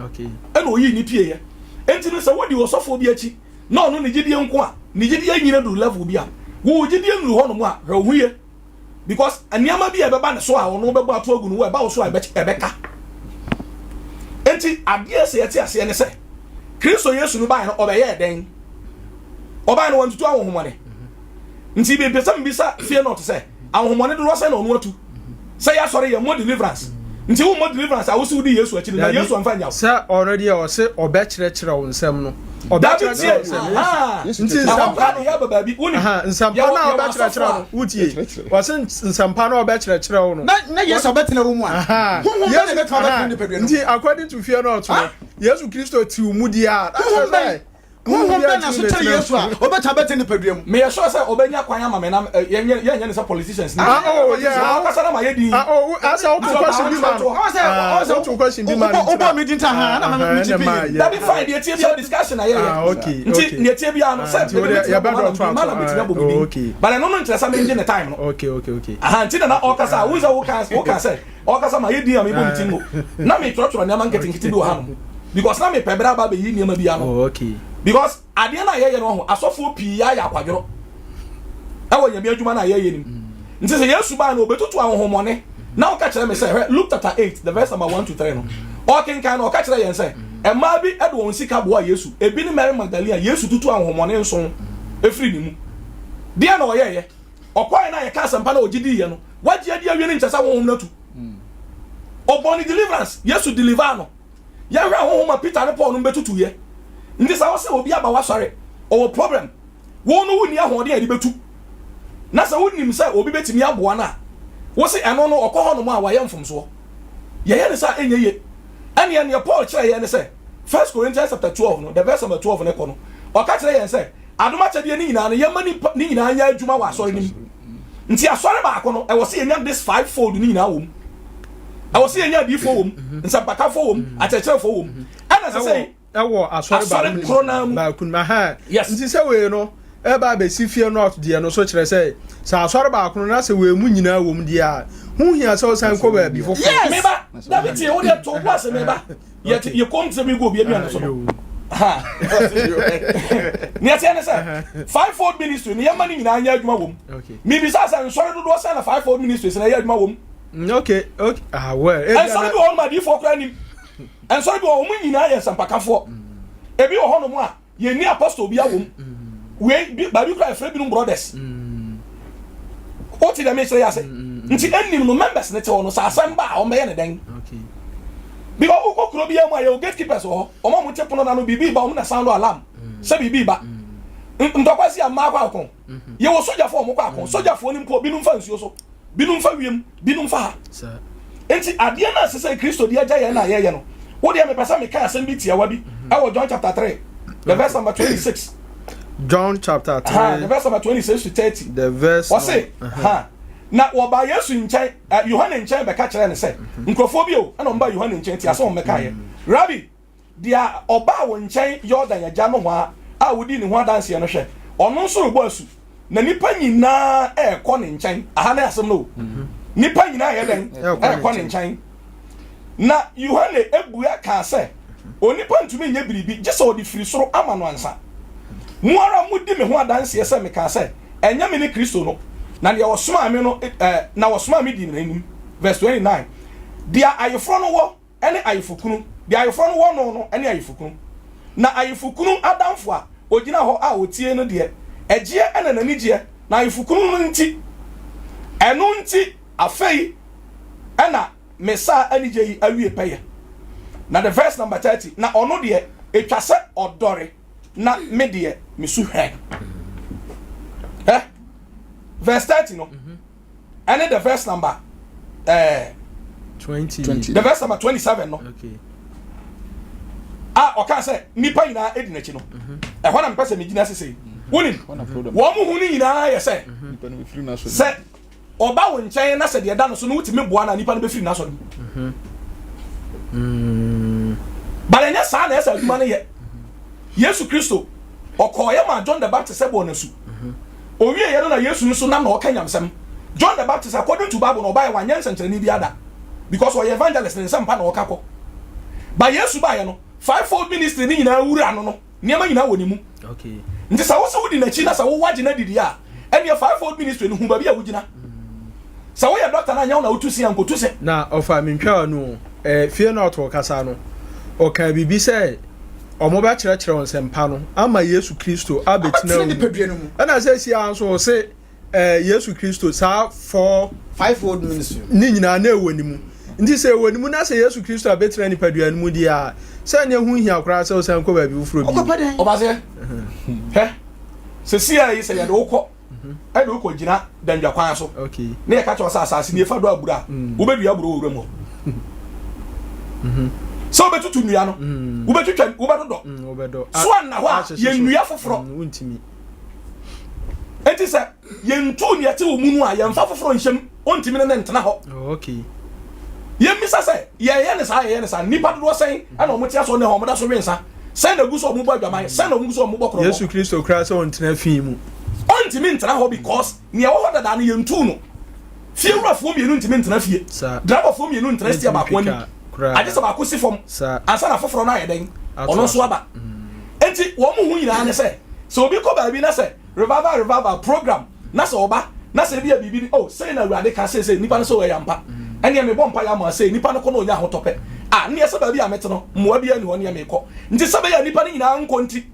ɛna oyi ni pie yɛ enti no sɛ wo di osɔfo bi akyi na ɔno ne gyidie nko a ne gyidie nyina do level bi a wo gyidie nuru hɔ no mu a hwɛ wo yɛ because aniama bi ɛbɛba ne so a ɔno bɛbɔ ato agu no wo ɛba wo so a ɛbɛka enti adeɛ sɛ yɛte aseɛ ne sɛ Kristo Yesu no baa no ɔbɛyɛ ɛdɛn ɔbaa no wantutu ahohomɔne nti bi pesa mbisa fie no to sɛ ahohomɔne do sɛ na ɔno atu sɛ ya sɔre yɛ mo deliverance nti wo mo deliverance a wo se wo di Yesu akyi na Yesu amfa nya sɛ already a ɔse ɔbɛkyerɛkyerɛ wo nsɛm no nsampa no ya baba bi uni nsampa na obɛkyerɛkyerɛ no wotie wɔse nsampa na obɛkyerɛkyerɛ wo no na Yesu obɛtena wo mu a Yesu betwa nipadua no nti according to fear not Yesu Kristo ti wo mu di a Honhom bɛ na so kyerɛ Yesu a obɛtena nipadua mu me yɛ sure sɛ obɛnya kwan ama me na yɛnyɛ ne sɛ politicians ni ɔkasa na ma yɛ din asa wo question bi ma ɔsɛ question bi ma ɔbɔ me dinta ha na ma me tipi that be fine the tie bia discussion ayɛ okay nti ne tie bia no sɛ ma me tiba bo bi but no interest me engine the time no okay nti na ɔkasa wo sɛ wo ka sɛ ɔkasa ma yɛ din a me bo me tingo na me trɔtrɔ ne ma nketenkete bi wɔ ha no because na me pebra ba be yi niam bia no okay because adeɛ na yɛyɛ no ho asɔfo pii ya akwadworo ɛwɔ nyame adwuma na yɛyɛ nim nti sɛ Yesu ba na obetutu ahohomɔne na ɔka kyerɛ me sɛ Luke chapter 8 the verse number 1 to 3 no ɔkenkan na ɔka kyerɛ yɛn sɛ ɛmaa bi ɛde wɔn sika boa Yesu ebi ne Mary Magdalene Yesu tutu ahohomɔne nson efiri ne mu deɛ na ɔyɛyɛ ɔkɔɛ na yɛka asɛmpa na ogidi yɛ no wagye adi awie ne nkyɛ sɛ wɔn natu ɔbɔne deliverance Yesu deliver no yɛhwɛ ahohoma Peter ne Paul no betutu yɛ nti sɛ wɔsɛ obi aba wasɔre ɔwɔ problem wɔn no wuni ahoɔden a yɛde betu na sɛ wonim sɛ obi betumi aboa na wɔsɛ ɛno no ɔkɔ hɔ no mu a wɔyɛ mfomsoɔ yɛyɛ ne sɛ ɛnyɛ yie ɛne ne Paul kyerɛ yɛn ne sɛ 1 Corinthians chapter 12 no the verse number 12 ne kɔ no ɔka kyerɛ yɛn sɛ adomakyɛdeɛ ne nyinaa no yɛma ne nyinaa nyɛ adwuma wɔ asɔre no mu nti asɔre baako no ɛwɔ sɛ yɛnya this fivefold ne nyinaa wɔ mu ɛwɔ sɛ yɛnya adiifo wɔ mu nsɛmpakafo wɔ mu akyerɛkyerɛfo wɔ mu ɛna sɛ sɛ ɛwɔ asɔre baako mu ha nti sɛ wei no ɛba abɛsi fie north deɛ no so kyerɛ sɛ asɔre baako no na sɛ wei mu nyinaa wɔ mu deɛ a ho hia sɛ ɔsan kɔ baabi foforɔ meba dabi tie wo deɛ to wo ase meba yɛ kɔm sɛ mi go obi aduane so no ne ɛteɛ ne sɛ fivefold ministry ne yɛma ne nyinaa nyɛ adwuma wɔ mu mibisa sɛ nsɔre dodoɔ sɛ na fivefold ministry sɛ na ɛyɛ adwuma wɔ mu okay well ɛnsɔre bi wɔ hɔ ma adiifoɔ koraa nim ɛnsɔre bi wɔ hɔ mu nyinaa yɛ nsɛmpakafoɔ ebi wɔ hɔ no mu a yɛni apostle bi awɔ mu wei baabi koraa ɛfrɛ binom brothers wote dɛm ɛkyerɛ yɛ ase nti ɛnim no members ne te hɔ no sɛ asɛm ba a ɔmbɛyɛ ne dɛn because wokɔ kuro biara mu a yɛwɔ gatekeepers wɔ hɔ ɔma mo te pono na no biribi ba ɔmo na sound alarm sɛ biribi ba ntɔkwa si amma akɔ akɔ yɛwɔ sogyafoɔ ɔmo kɔ akɔ sogyafoɔ no mpo binom fa nsuo so binom fa wiem binom fa ha nti adeɛ no a sɛ sɛ Kristo de agya yɛn na yɛyɛ no wodeɛ mepɛ sɛ meka asɛm bi tiawa bi ɛwɔ John chapter 3 the verse number 26 John chapter 3 the verse number 26 to 30 the verse wɔse na wɔba Yesu nkyɛn Yohane nkyɛn bɛka kyerɛ ne sɛ nkurɔfoɔ bi o ɛna ɔmba Yohane nkyɛn ti asɛ ɔmmɛka yɛ Rabbi deɛ ɔbaa wɔ nkyɛn Yordan agya no hɔ a wodi ne ho adanseɛ no hwɛ ɔno nso rebɔ asu na nipa nyinaa ɛɛkɔ ne nkyɛn aha na asɛm no nipa nyinaa yɛ dɛn ɛɛkɔ ne nkyɛn na Yohane ebua ka sɛ onipa ntumi nyɛ biribi gye sɛ ɔde firi soro ama no ansa mu ara mudi me ho adanseɛ sɛ meka sɛ ɛnyɛ me ne Kristo no na deɛ wɔsoma me no na wɔsoma me di n'anim verse 29 deɛ ayeforo no wɔ ɛne ayefokunu deɛ ayeforo no wɔ no ɛne ayefokunu na ayefokunu adamfo a ogyina hɔ a otie no deɛ ɛgyeɛ ɛna n'anigyeɛ na ayefokunu no nti ɛno nti afei ɛna mesa anigye yi awie pɛyɛ na the verse number 30 na ɔno deɛ etwa sɛ ɔdɔre na me deɛ mesu hwɛ verse 30 no and the verse number 20 the verse number 27 no okay ɔka sɛ nipa nyinaa edi n'akyi no ɛhɔ na mpɛ sɛ megyina sese wonim wɔn mo hu ne nyinaa yɛ sɛ ɔba wo nkyɛn na sɛ deɛ da no so no wotumi boa na nipa no bɛfiri n'asɔ no but ɛnyɛ saa na ɛsɛ adwuma no yɛ Yesu Kristo ɔkɔɔyɛ ma John the Baptist sɛ bɔ n'asu owie yɛ no na Yesu nso nam na ɔka nyamsɛm John the Baptist according to Bible na ɔbaayɛ wanyɛ nsɛnkyerɛnne bi ada because ɔyɛ evangelist ne nsɛmpa na ɔka kɔ ba Yesu baayɛ no fivefold ministry ni nyinaa wura no nneɛma nyinaa wɔ ne mu okay nti sɛ wo sɛ wodi n'akyi na sɛ wo wagye na didi a ɛneɛ fivefold ministry no hu baabi a wogyina sɛ woyɛ doctor na nyɛ wo na wotu si ankotu se na ɔfa mentwa no fie na ɔtɔ kasa no ɔka bibi sɛ ɔmo ba kyerɛkyerɛ wɔn nsɛmpa no ama Yesu Kristo abɛtena mu ɛna sɛ si anso ɔse Yesu Kristo saa fivefold ministry ni nyinaa na ɛwɔ ne mu nti sɛ wɔ nimu na sɛ Yesu Kristo abetra nipa dua nimu di a sɛ ne hu hia kora sɛ osan kɔ baabi ufuro bi obase hɛ sɛ sia yi sɛ yɛde wokɔ ɛde wokɔ gyina dandwa kwan so okay ne yɛ ka kyerɛ sɛ asase ne fa do abura wo be dua abura wo wura mu so be tutu nua no wo be twetwa wo be dodo so an na hɔ a yɛ nua foforo wontimi enti sɛ yɛ ntu ne yɛte wo mu no a yɛ mfa foforo nhyɛm ontimi ne ntena hɔ okay yɛmmisa sɛ yɛyɛ ne saa nipa dodo sɛn ɛna ɔmo tia so ne hɔ ɔmo da so wensa sɛn na gu so ɔmo bɔ adwaman sɛn na ɔmo gu so ɔmo bɔ korɔ Yesu Kristo kra sɛ ontena fi mu ontimi ntena hɔ because ne ɛwɔ hɔ dada no yɛ ntu no fie wurafoɔ mmienu ntimi ntena fie driverfoɔ mmienu ntena stia baako ani agye sɛ baako si fam ansa na foforɔ no ayɛ dɛn ɔno nso aba enti wɔn mo ho nyinaa ne sɛ obi kɔ baabi na sɛ revival program na sɛ ɔba na sɛ ebi a biribi oh sɛ na awurade ka sɛ nipa no sɛ ɔyɛ ampa ɛne me bɔ mpa ya ma sɛ nipa no kɔ no nya ahotɔpɛ ne yɛ sɛ baabi a mete no mmoa bi ani hɔ ne me kɔ nti sɛ bɛyɛ nipa no nyinaa nkɔ nti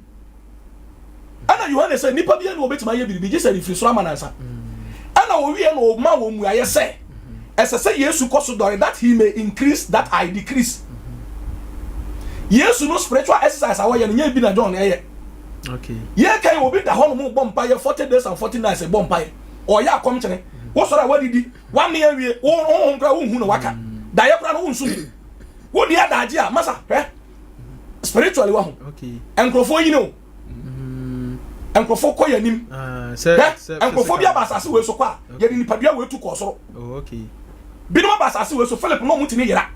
ana Yohane sɛ nipa bi ani obetuma yɛ biribi gye sɛ rifiri soro amanansa ana owie no ma wɔ mu ayɛ sɛ ɛsɛ sɛ Yesu kɔ so dɔre that he may increase that I decrease Yesu no spiritual exercise a wɔyɛ no nya bi na John ɛyɛ okay yɛ kan obi da hɔ no mu bɔ mpa yɛ 40 days and 40 nights bɔ mpa yɛ ɔyɛ akɔm kyene wo sɔrɔ a wadidi wa me awie wo nkra wo hu no waka da yɛ kra no wo nsu wo dia daagye a masa hwɛ spiritually wa ho okay enkrofo yi no enkrofo kɔ yɛ nim enkrofo bi abasase we so kɔ a yɛ di nipadua we tu kɔ soro okay binom abasase we so Philip no mutini yera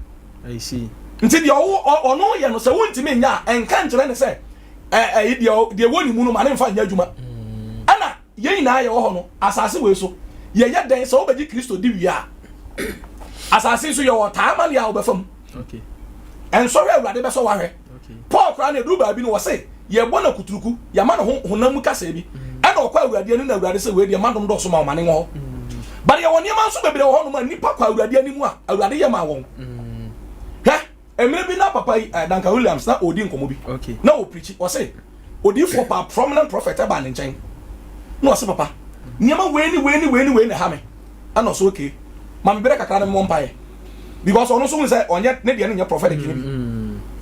I see nti dia ɔno yɛ no sɛ wontimi nya enka nkyerɛ ne sɛ dia woni mu no ma ne mfa nya adwuma ana yɛ nyinaa yɛ wɔ hɔ no asase we so yɛyɛ dɛn sɛ wobɛgye Kristo di wia asase so yɛ wɔ taamali a wobɛfam okay ɛnsɔhwɛ awurade bɛsɔ wahwɛ Paul kora ne du baabi no wɔ se yɛbɔ na kuturuku yɛma no honam mu kasa bi ɛna ɔkɔ awurade ani na awurade sɛ wei deɛ madom dɔso ma ɔmane wɔ hɔ bade yɛwɔ nneɛma nso bebree wɔ hɔ no ma nipa kɔ awurade ani mu a awurade yɛ ma wɔn hwɛ emire bi na papa yi Duncan Williams na odi nkɔmɔ bi na o preach wɔ se odi for pa prominent prophet ɛba ne nkyɛn na wɔ se papa nneɛma wei ne ha me ana so okay ma me bere kakra na me mpae because ɔno so hu sɛ ɔnyɛ ne deɛ ne nyɛ prophetic bi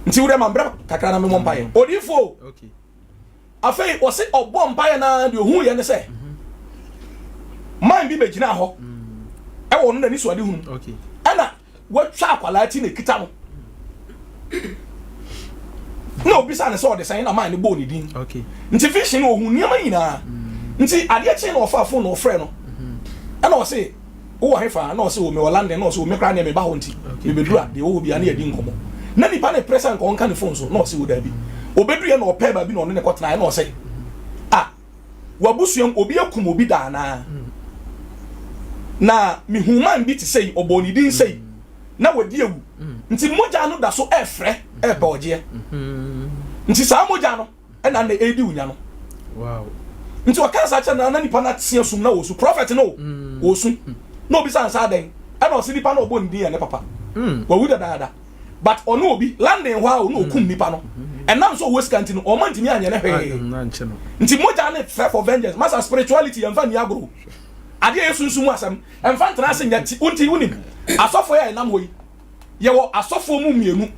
nti wure ma bere kakra na me mpae odifo okay afei wɔ se ɔbɔ mpae na deɛ hu yɛ ne sɛ man bi bɛgyina hɔ ɛwɔ no na ni so ade hu okay ɛna watwa akwala ti ne kita no na obisa ne sɛ ɔde sɛn na man ne bɔ ne din okay nti vision no hu nneɛma nyinaa nti adeɛ kye na ɔfa phone na ɔfrɛ no ɛna ɔse wo wɔ hefa na ɔse wo me London na ɔse wo me kra ne me ba hɔ nti me bedura de wo bia na yɛdi nkɔmɔ na nipa ne present ko nka ne phone so na ɔse wo da bi obeduru na ɔpɛ ba bi na ɔne ne kɔtena na ɔse wabusuam obi akum obi da na mihuman bi te sei ɔbɔ ne din sei na wadi ewu nti mogya no da so ɛfrɛ ɛbɛ ɔgye nti saa mogya no ɛna na edi unya no wow nti wakansa kyɛ na nipa na tia sum na wosu prophet no wosu na obi san sa den ɛna ɔsi nipa na ɔbɔ ne din ya ne papa wawu da but ɔno obi landing hɔ a ɔno okum nipa no ɛnam so wɔ sika nti no ɔma ntimi anyɛ ne hwee nti mogya ne fɛ for vengeance masa spirituality yɛmfa ni agro adeɛ yɛ sunsun asɛm ɛmfa ntena ase nya ti unti wunim asɔfo yɛ ɛnam hɔ yi yɛwɔ asɔfo mu mmienu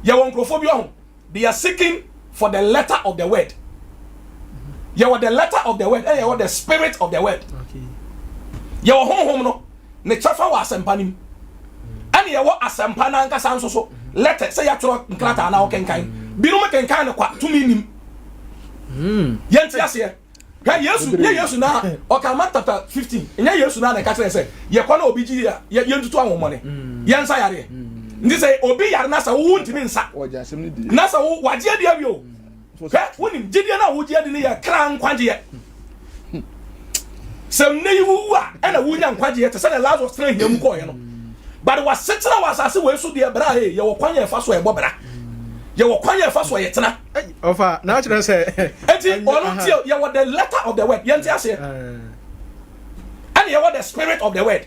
yɛwɔ nkurɔfo bi ɔho they are seeking for the letter of the word yɛwɔ the letter of the word yɛwɔ the spirit of the word yɛwɔ honhom no ne kyɛfa wɔ asɛmpa nim ɛne yɛwɔ asɛmpa na ankasa nso so letter sɛ yɛatwerɛ nkrataa na wɔkenkan binom kenkan ne kwa tumi nim yɛnti aseɛ hwɛ Yesu na ɔkama chapter 15 ɛnyɛ Yesu na ne ka kyerɛ sɛ yɛkɔ na obi gyi yɛntutu ahomɔne yɛnsa yareɛ nti sɛ obi yare na sɛ wo ntimi nsa na sɛ wo wagye adi awie o hwɛ wonim gyidie na wogye adi ne yɛ kra nkwagyeɛ sɛ mne yi wuwu a ɛna wonya nkwagyeɛ te sɛ ne Lazarus tena hia mu kɔɔyɛ no but wasetena wɔ asase wɔ so deɛ bra yɛwɔ kwan yɛ fa so ɛbɔ bra yɛwɔ kwan yɛ fa so yɛtena ɔfa na kyerɛ sɛ enti ɔno tie yɛwɔ the letter of the word yɛnti aseɛ ɛne yɛwɔ the spirit of the word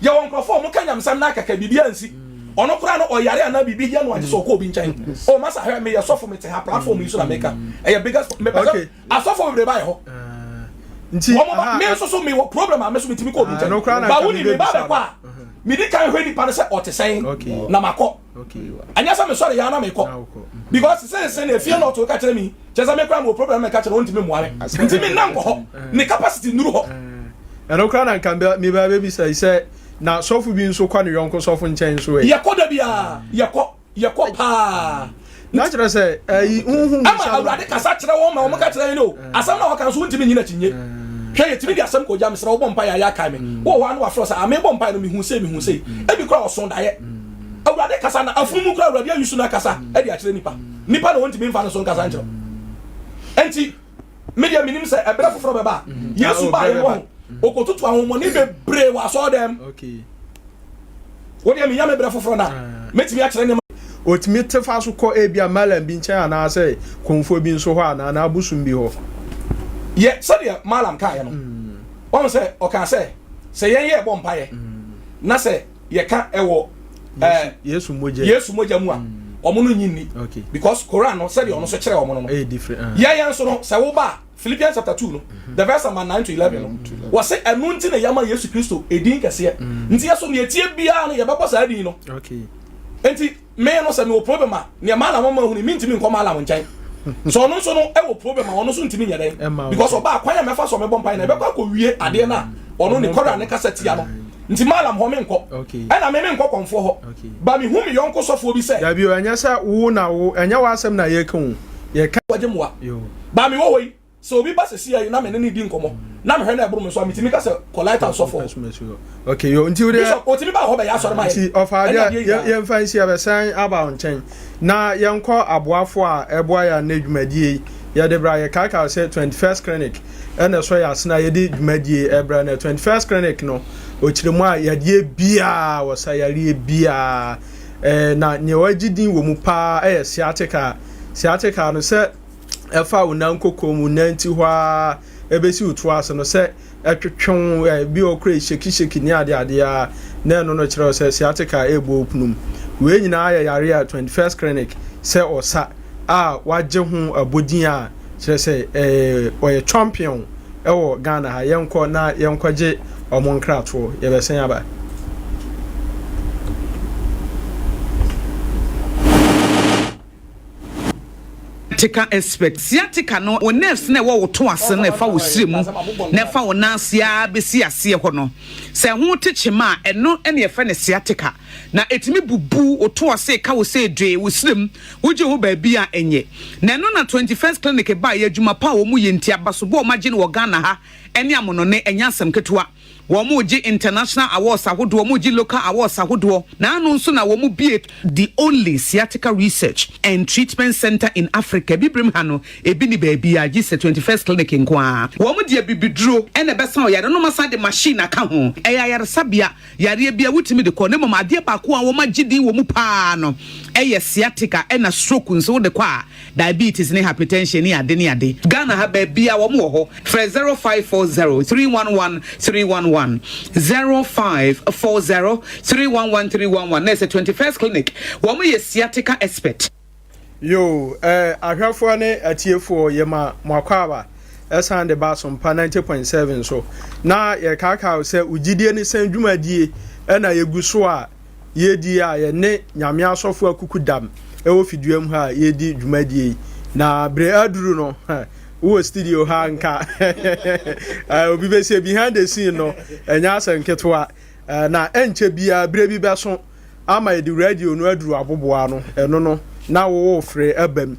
yɛwɔ nkurɔfoɔ ɔmo ka nyamsɛm na akaka biribi ansi ɔno koraa no ɔyare ana biribi yɛ no agye sɛ ɔkɔ obi nkyɛn o masa hwɛ me yɛsɔfo me te ha platform yi so na meka ɛyɛ biggest mepɛ asɔfo bebree ba yɛ hɔ nti ɔmo ba me nso so me wɔ problem a me so metimi kɔ obi nkyɛn ba woni me ba bɛkɔ a me di kan hwe nipa no se otesen na makọ anya say me sorry ya na me kọ because say na fie no to ka kire mi chesa me kra mo problem me ka kire wonti me muare nti me nan ho ne capacity nuru ho eno kra na kan me ba be bi say na sofu bi nso kwa ne yonko sofu nchen so e yakọ da bia yakọ pa na kire say hu ama awurade kasa kire wo ma wo ka kire no asam na wo kan so wonti me nyina kinye hwɛ yɛ timi di asɛm ko gya mesra wo bɔ mpa ya ka me wo wa no wa fro sa ame bɔ mpa no me hu sei e bi kra ɔso dae awurade kasa na afumu kra awurade ayusu na kasa e di akyerɛ nipa na wonti me mfa no so kasa nkyerɛ enti media minim sɛ ɛbrɛ foforo bɛba yesu ba yɛ wɔ okotutu ahomoni bebre wa so dem okay wo de me ya me brɛ foforo na metimi akyerɛ ne otimi tefa so kɔ ebia malam bi nkyɛn ana sɛ konfo bi nso hɔ ana na abusum bi hɔ ye sadia malam ka ye no won se o kan se yen ye bɔ mpa ye na se ye ka ewo yesu moja mu a omo no nyinni because Quran no sadia ono so kyerɛ omo no different ye so no se wo ba Philippians chapter 2 no the verse number 9 to 11 no was say enu nti na yama Yesu Kristo edin kese nti yeso ne etie bia no ye bɛbɔ sa adin no okay enti me no se me o problem a ne malam ma hu ni mintimi nkɔ malam nkyɛn so no e wo problem ono so ntimi nya den because oba akwan ya mefa so me bompa na e be kwa wie ade na ono ni kora ne kasa tia no nti malam ho me nkɔ e na me nkɔ konfo ho ba me hu me yonko sofo bi se da bi anya sa wo na wo anya wa asem na ye kan ye ka waje muwa ba me wo hoyi so obi ba se sia na me ne di nkomo na me hwe na ebro me so amitimi ka se collector sofo okay yo nti wo de o timi ba ho ba ya sore ma ye ofa de ye mfa nsi abesan aba onchen na yenkɔ aboafo a eboa ya na dwumadie ya de bra ye kaka se 21st clinic ene so ya asena ye de dwumadie ebra na 21st clinic no okiremu a ya de bia wo sa ya rie bia na ne wagidin wo mu pa sciatica no se efa unankoko mu nanti hwa ebesi utu ase no se etwetwon bi okre sheki ni ade a na no no kire se sciatica ebo opnum we nyina ya yare a 21st clinic se osa a waje hu abodin a kire se oye champion ewo Ghana ha yenko na yenkwaje omonkrato ye besen aba tika expect sciatica no o nerves na wo to ase na fa wo siremu na fa wo nansia besi ase ho no se ho techema eno ene ye fa ne sciatica na etimi bubu o to ase ka wo se dwe wo sirem wo je ho ba bi a enye na eno na 21st clinic ba ye adwuma pa wo mu ye ntia baso bo ma je ne wo Ghana ha ene amono ne enya asem ketewa Womuji international awards ahodo womuji local awards ahodo na anu nso na womu the only sciatica research and treatment center in Africa bibrim hano ebi ni baby a gise 21st clinic nkoa womu de bibiduro ene besa o yare no masa de machine aka ho eya yare sabia yare bia wutimi de ko ne mama ade ba ko a woma gidi womu pa no eye sciatica ena stroke nso de kwa diabetes ne hypertension ni ade Ghana ha baby a womu ho 0540 311 311 0540 311 311 That's a 21st clinic. Womu ye sciatica expert. Yo, ahwafo ne atiefo ye ma mwakwaba esan de ba Sompa 90.7 so. Na ye kaka se ugidie ne san dwumadie na ye guso a ye di a ye ne nyame asofo akukudam wo fiduam ha ye di dwumadie na bre aduru no wo studio ha nka obi be say behind the scene no enya asenketo na enche bia bre bi beso ama di radio no aduru aboboa no eno no na wo frɛ abam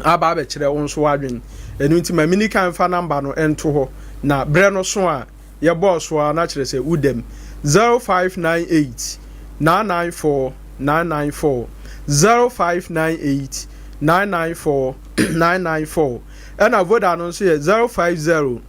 aba be kire won so wadwen enu nti ma mini kan fa number no ento ho na bre no so a ye boss wa na kire sɛ udem 0598 994 994 0598 994 994 and avoda no so 050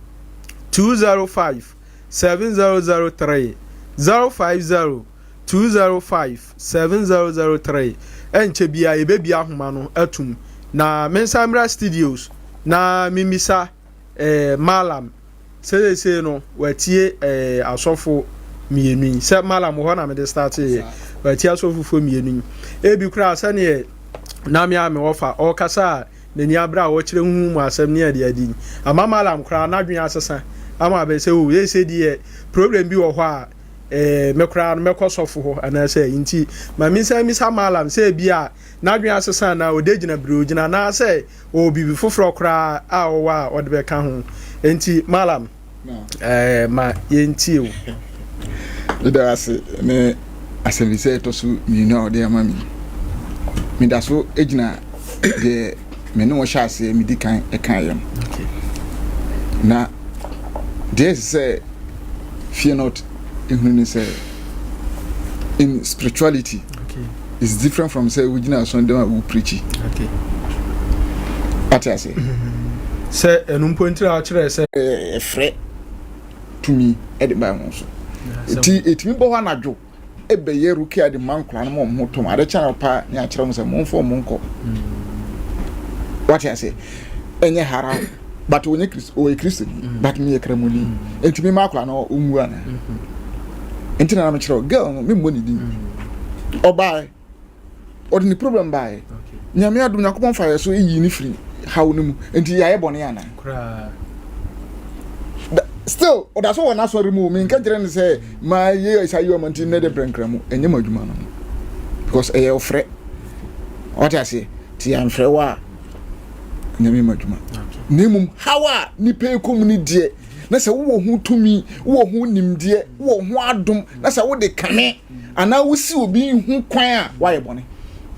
205 7003 050 205 7003 enche bia ebebia homa no atum na Mensamra Studios na mimisa malam se no watie asofo mienu se malam ho na me de start watie asofo fo mienu ebi kura sane na me ame wofa o kasa nani abra wo kire hu mu asem ne ade adi ama malam kura na dwen asesa ama be se o ye se die problem bi wo ho a mekura no mekɔ sɔfo hɔ anaasɛ nti ma misa malam sɛ bia na adwen asesa na ode gyina biro gyina na sɛ o bibi foforɔ kora a wɔwɔ a ɔde bɛka ho nti malam ma yɛntie o ida ase me asɛmfisɛ ɛtɔ so mmienu a ɔde ama me meda so gyina deɛ me ne wɔhyɛ aseɛ medi kan ɛka yɛm na deɛ sɛ fear not in spirituality is different from say we gyina so dem we preach ati ase say enum pontira akire say frɛ to me e de ba mo so etimi bo ho anadwo e be ye ruki ade mankora no mo to ade channel pa ni akire mo say mo mfo mo nko what I say enye hara but onye Christ o e Christ but me e kramoni etimi makora no umu ana enti na me kire girl me mo ni din obai ordinary problem by nyame adom yakopon fa so eyi ni free how no mu enti ya ye bone yana still o da so wona so remove me nka kire ne say ma ye isa yo manti ne de brankramu enye madwuma no because e ofre what I say ti am frɛ wa nyame madwuma nemum hawa ni pe komuni de na sɛ wo ho tumi wo ho nimde wo ho adom na sɛ wo de kane ana wo si obi hu kwan a wa ye bone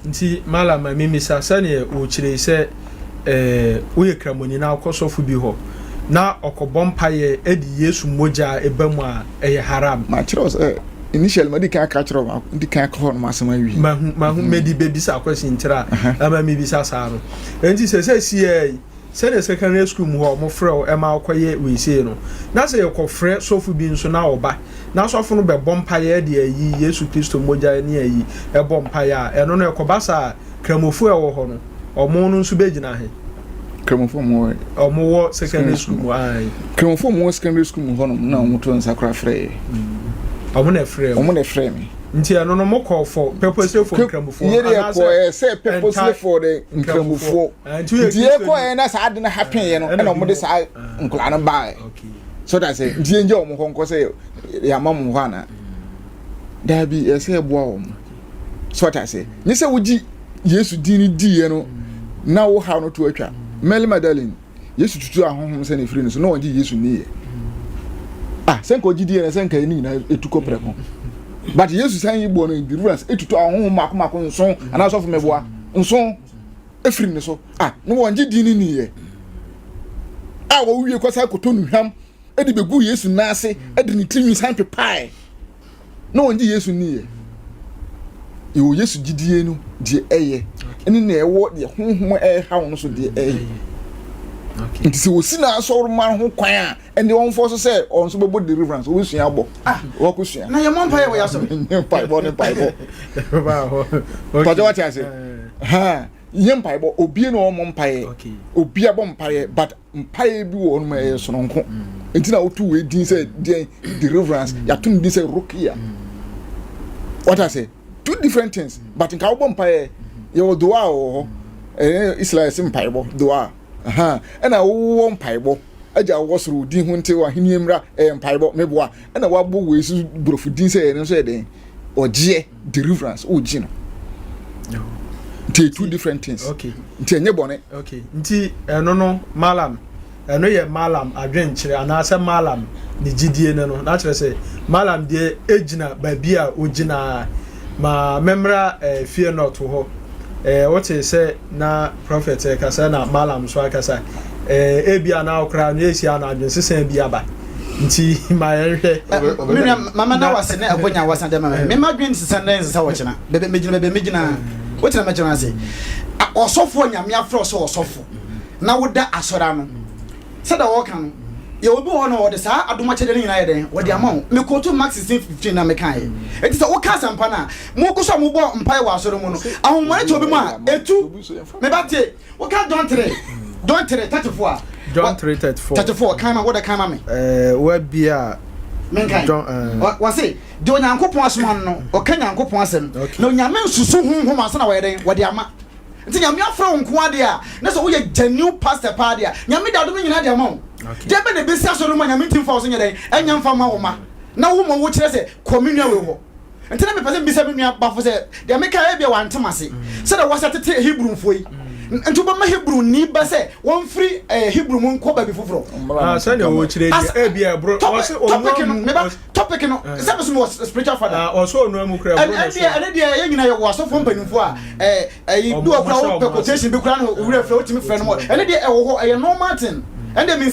nti malama mimisa sane o kire sɛ wo ye kramoni na akosofo bi ho na okobom paye edi Yesu moja ebamu a eye haram ma kire sɛ initially ma di kan ka kire ma di kan ka hono ma asema wi ma hu medi bebi sa kwesi ntira ama mi bisa sa no enti sɛ sie sɛ secondary school mu ho mo frɛ o ema akoye we sei no na sɛ ye kɔfrɛ sofu bi nso na oba na sɔfo no be bompaye de ayi Yesu Kristo moja ni ayi e bompaye a ɛno no ekɔbasa kramofo ɛwɔ hɔ no ɔmo no nso be gyina he kramofo mo ɔmo wɔ secondary school mu ai kramofo mo secondary school mu hɔ no na ɔmo to nsakra frɛ ɔmo na frɛ me nti ɛno no mo call for purposely for kramofo ana sɛ purposely for the kramofo nti e ko na sa ade na happen ye no na ɔmo de sa nkula no baa so that say nti enje ɔmo hɔ nkɔ sɛ ya mam ho ana da bi ɛsɛ ɛboa ɔmo so that say ni sɛ wogi Yesu dini di ye no na wo ha no to atwa Mary Magdalene Yesu tutu ahonhom sɛ ne firi no so na ɔgi Yesu ni ye sɛ nko gidi ye na sɛ nka ni na etuko preko but Yesu san yi bo no deliverance etutu ahonhom makomako nso ana so fo meboa nso efiri ne so no wɔngi dini ni ye wo wie kwasa kotonu hwam edi begu Yesu na ase edi ni timi san pepae na wɔngi Yesu ni ye yo Yesu gidie no de eye eni na ɛwɔ de honhom ha wo no so de eye nti se wosi na asɔre man ho kwan a ene wɔn fo so sɛ ɔn so bɛbɔ deliverance wo sua bɔ wo ko sua na ye mon paye wo ya so paibɔ ne paibɔ tɔjɔ wa tia se ye paibɔ obie na ɔmo mpaye obia bɔ mpaye but mpaye bi wo no ma ye sononko nti na wotu we din sɛ deliverance ya tum din sɛ rukia what I say two different things but nka wo bɔ mpaye ye wo doa wo Israel sim paibɔ doa ena wo mpaibɔ aja wo soro din ho nte wa henie mra mpaibɔ meboa ena wa bo we su brofu din sɛ no so eden ogie deliverance ogie no two different things okay nti enye bone okay nti eno no malam eno ye malam adwenkyere anase malam ni gidie ne no na kyerɛ sɛ malam de ejina baabi a ogina ma memra fear not ho what say na prophet kasa na malam so akasa ebia na okra na esia na adwen sesen bia ba nti ma yɛhwɛ mama na wase na abonya wasa de mama me madwen sesen na nsa wo kyena bebe megina wo kyena megina ase osofo nyame afro so osofo na woda asora no sada wo kan ye obi ho no wode sa adoma kyede ne nyina yeden wode ama me koto max 1615 na me kan e enti sa wo ka sampa na mo ko so mo bo mpai wa asoro mu no ahomare to obi mu a etu me bate wo ka John 3 34 John 3:34 kan ma wode kan ma me wa bia John wa say de onyankopon asoma no o ka nyankopon asem na onyame nsusu honhom asa na wo yeden wode ama nti nyame afra wo nko ade a na so wo ye genuine pastor pa ade a nyame da do nyina de ama wo je be ne besi asoro ma nyame tim fa wo so nyeden enya mfa ma wo ma na wo mo wo kyerɛ sɛ communion we ho ntina me pese bisa me nua bafo sɛ de me ka e bia wantemase sɛ da wasa tete Hebrew fo yi nti ba ma Hebrew ni ba sɛ won free Hebrew mu nko ba bi foforo sɛ na wo kyerɛ di e bia bro wo sɛ onu topic no sɛ so was spiritual father also onu amu kra bro and dia ye nyina ye wo asofo mpanimfo a yi do akra wo quotation bi kra no wura fra otimi fra no mo and dia e wo ho e normal thing and they mean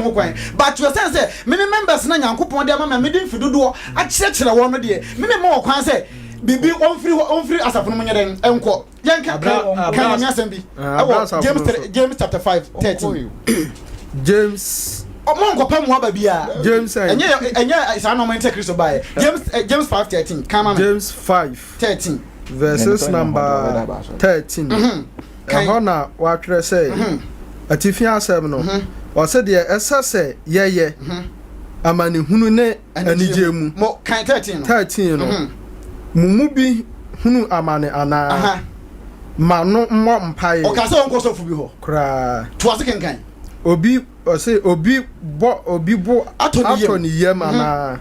ho kwan but you say me members na Nyankopon de ama me din fidodo a kyerɛkyerɛ wo no de me mo kwan sɛ bibi on free asafo no nyɛ den enko yanka kan nya asɛm bi James chapter 5:13 James omo nkɔpa mu aba bia James enye isa no man take Christ by James 5:13 come James 5:13 verses number 13 ɛhɔ na watwerɛ sɛ atifi asɛm no ɔsɛ deɛ ɛsɛ sɛ yɛyɛ amanehunu ne anigye mu mo kan 13 no mumu bi hunu amane ana ma no mmɔ mpae o ka sɛ onko so fu bi ho kra to ase kenkan obi ɔsɛ obi bo atoni yam ana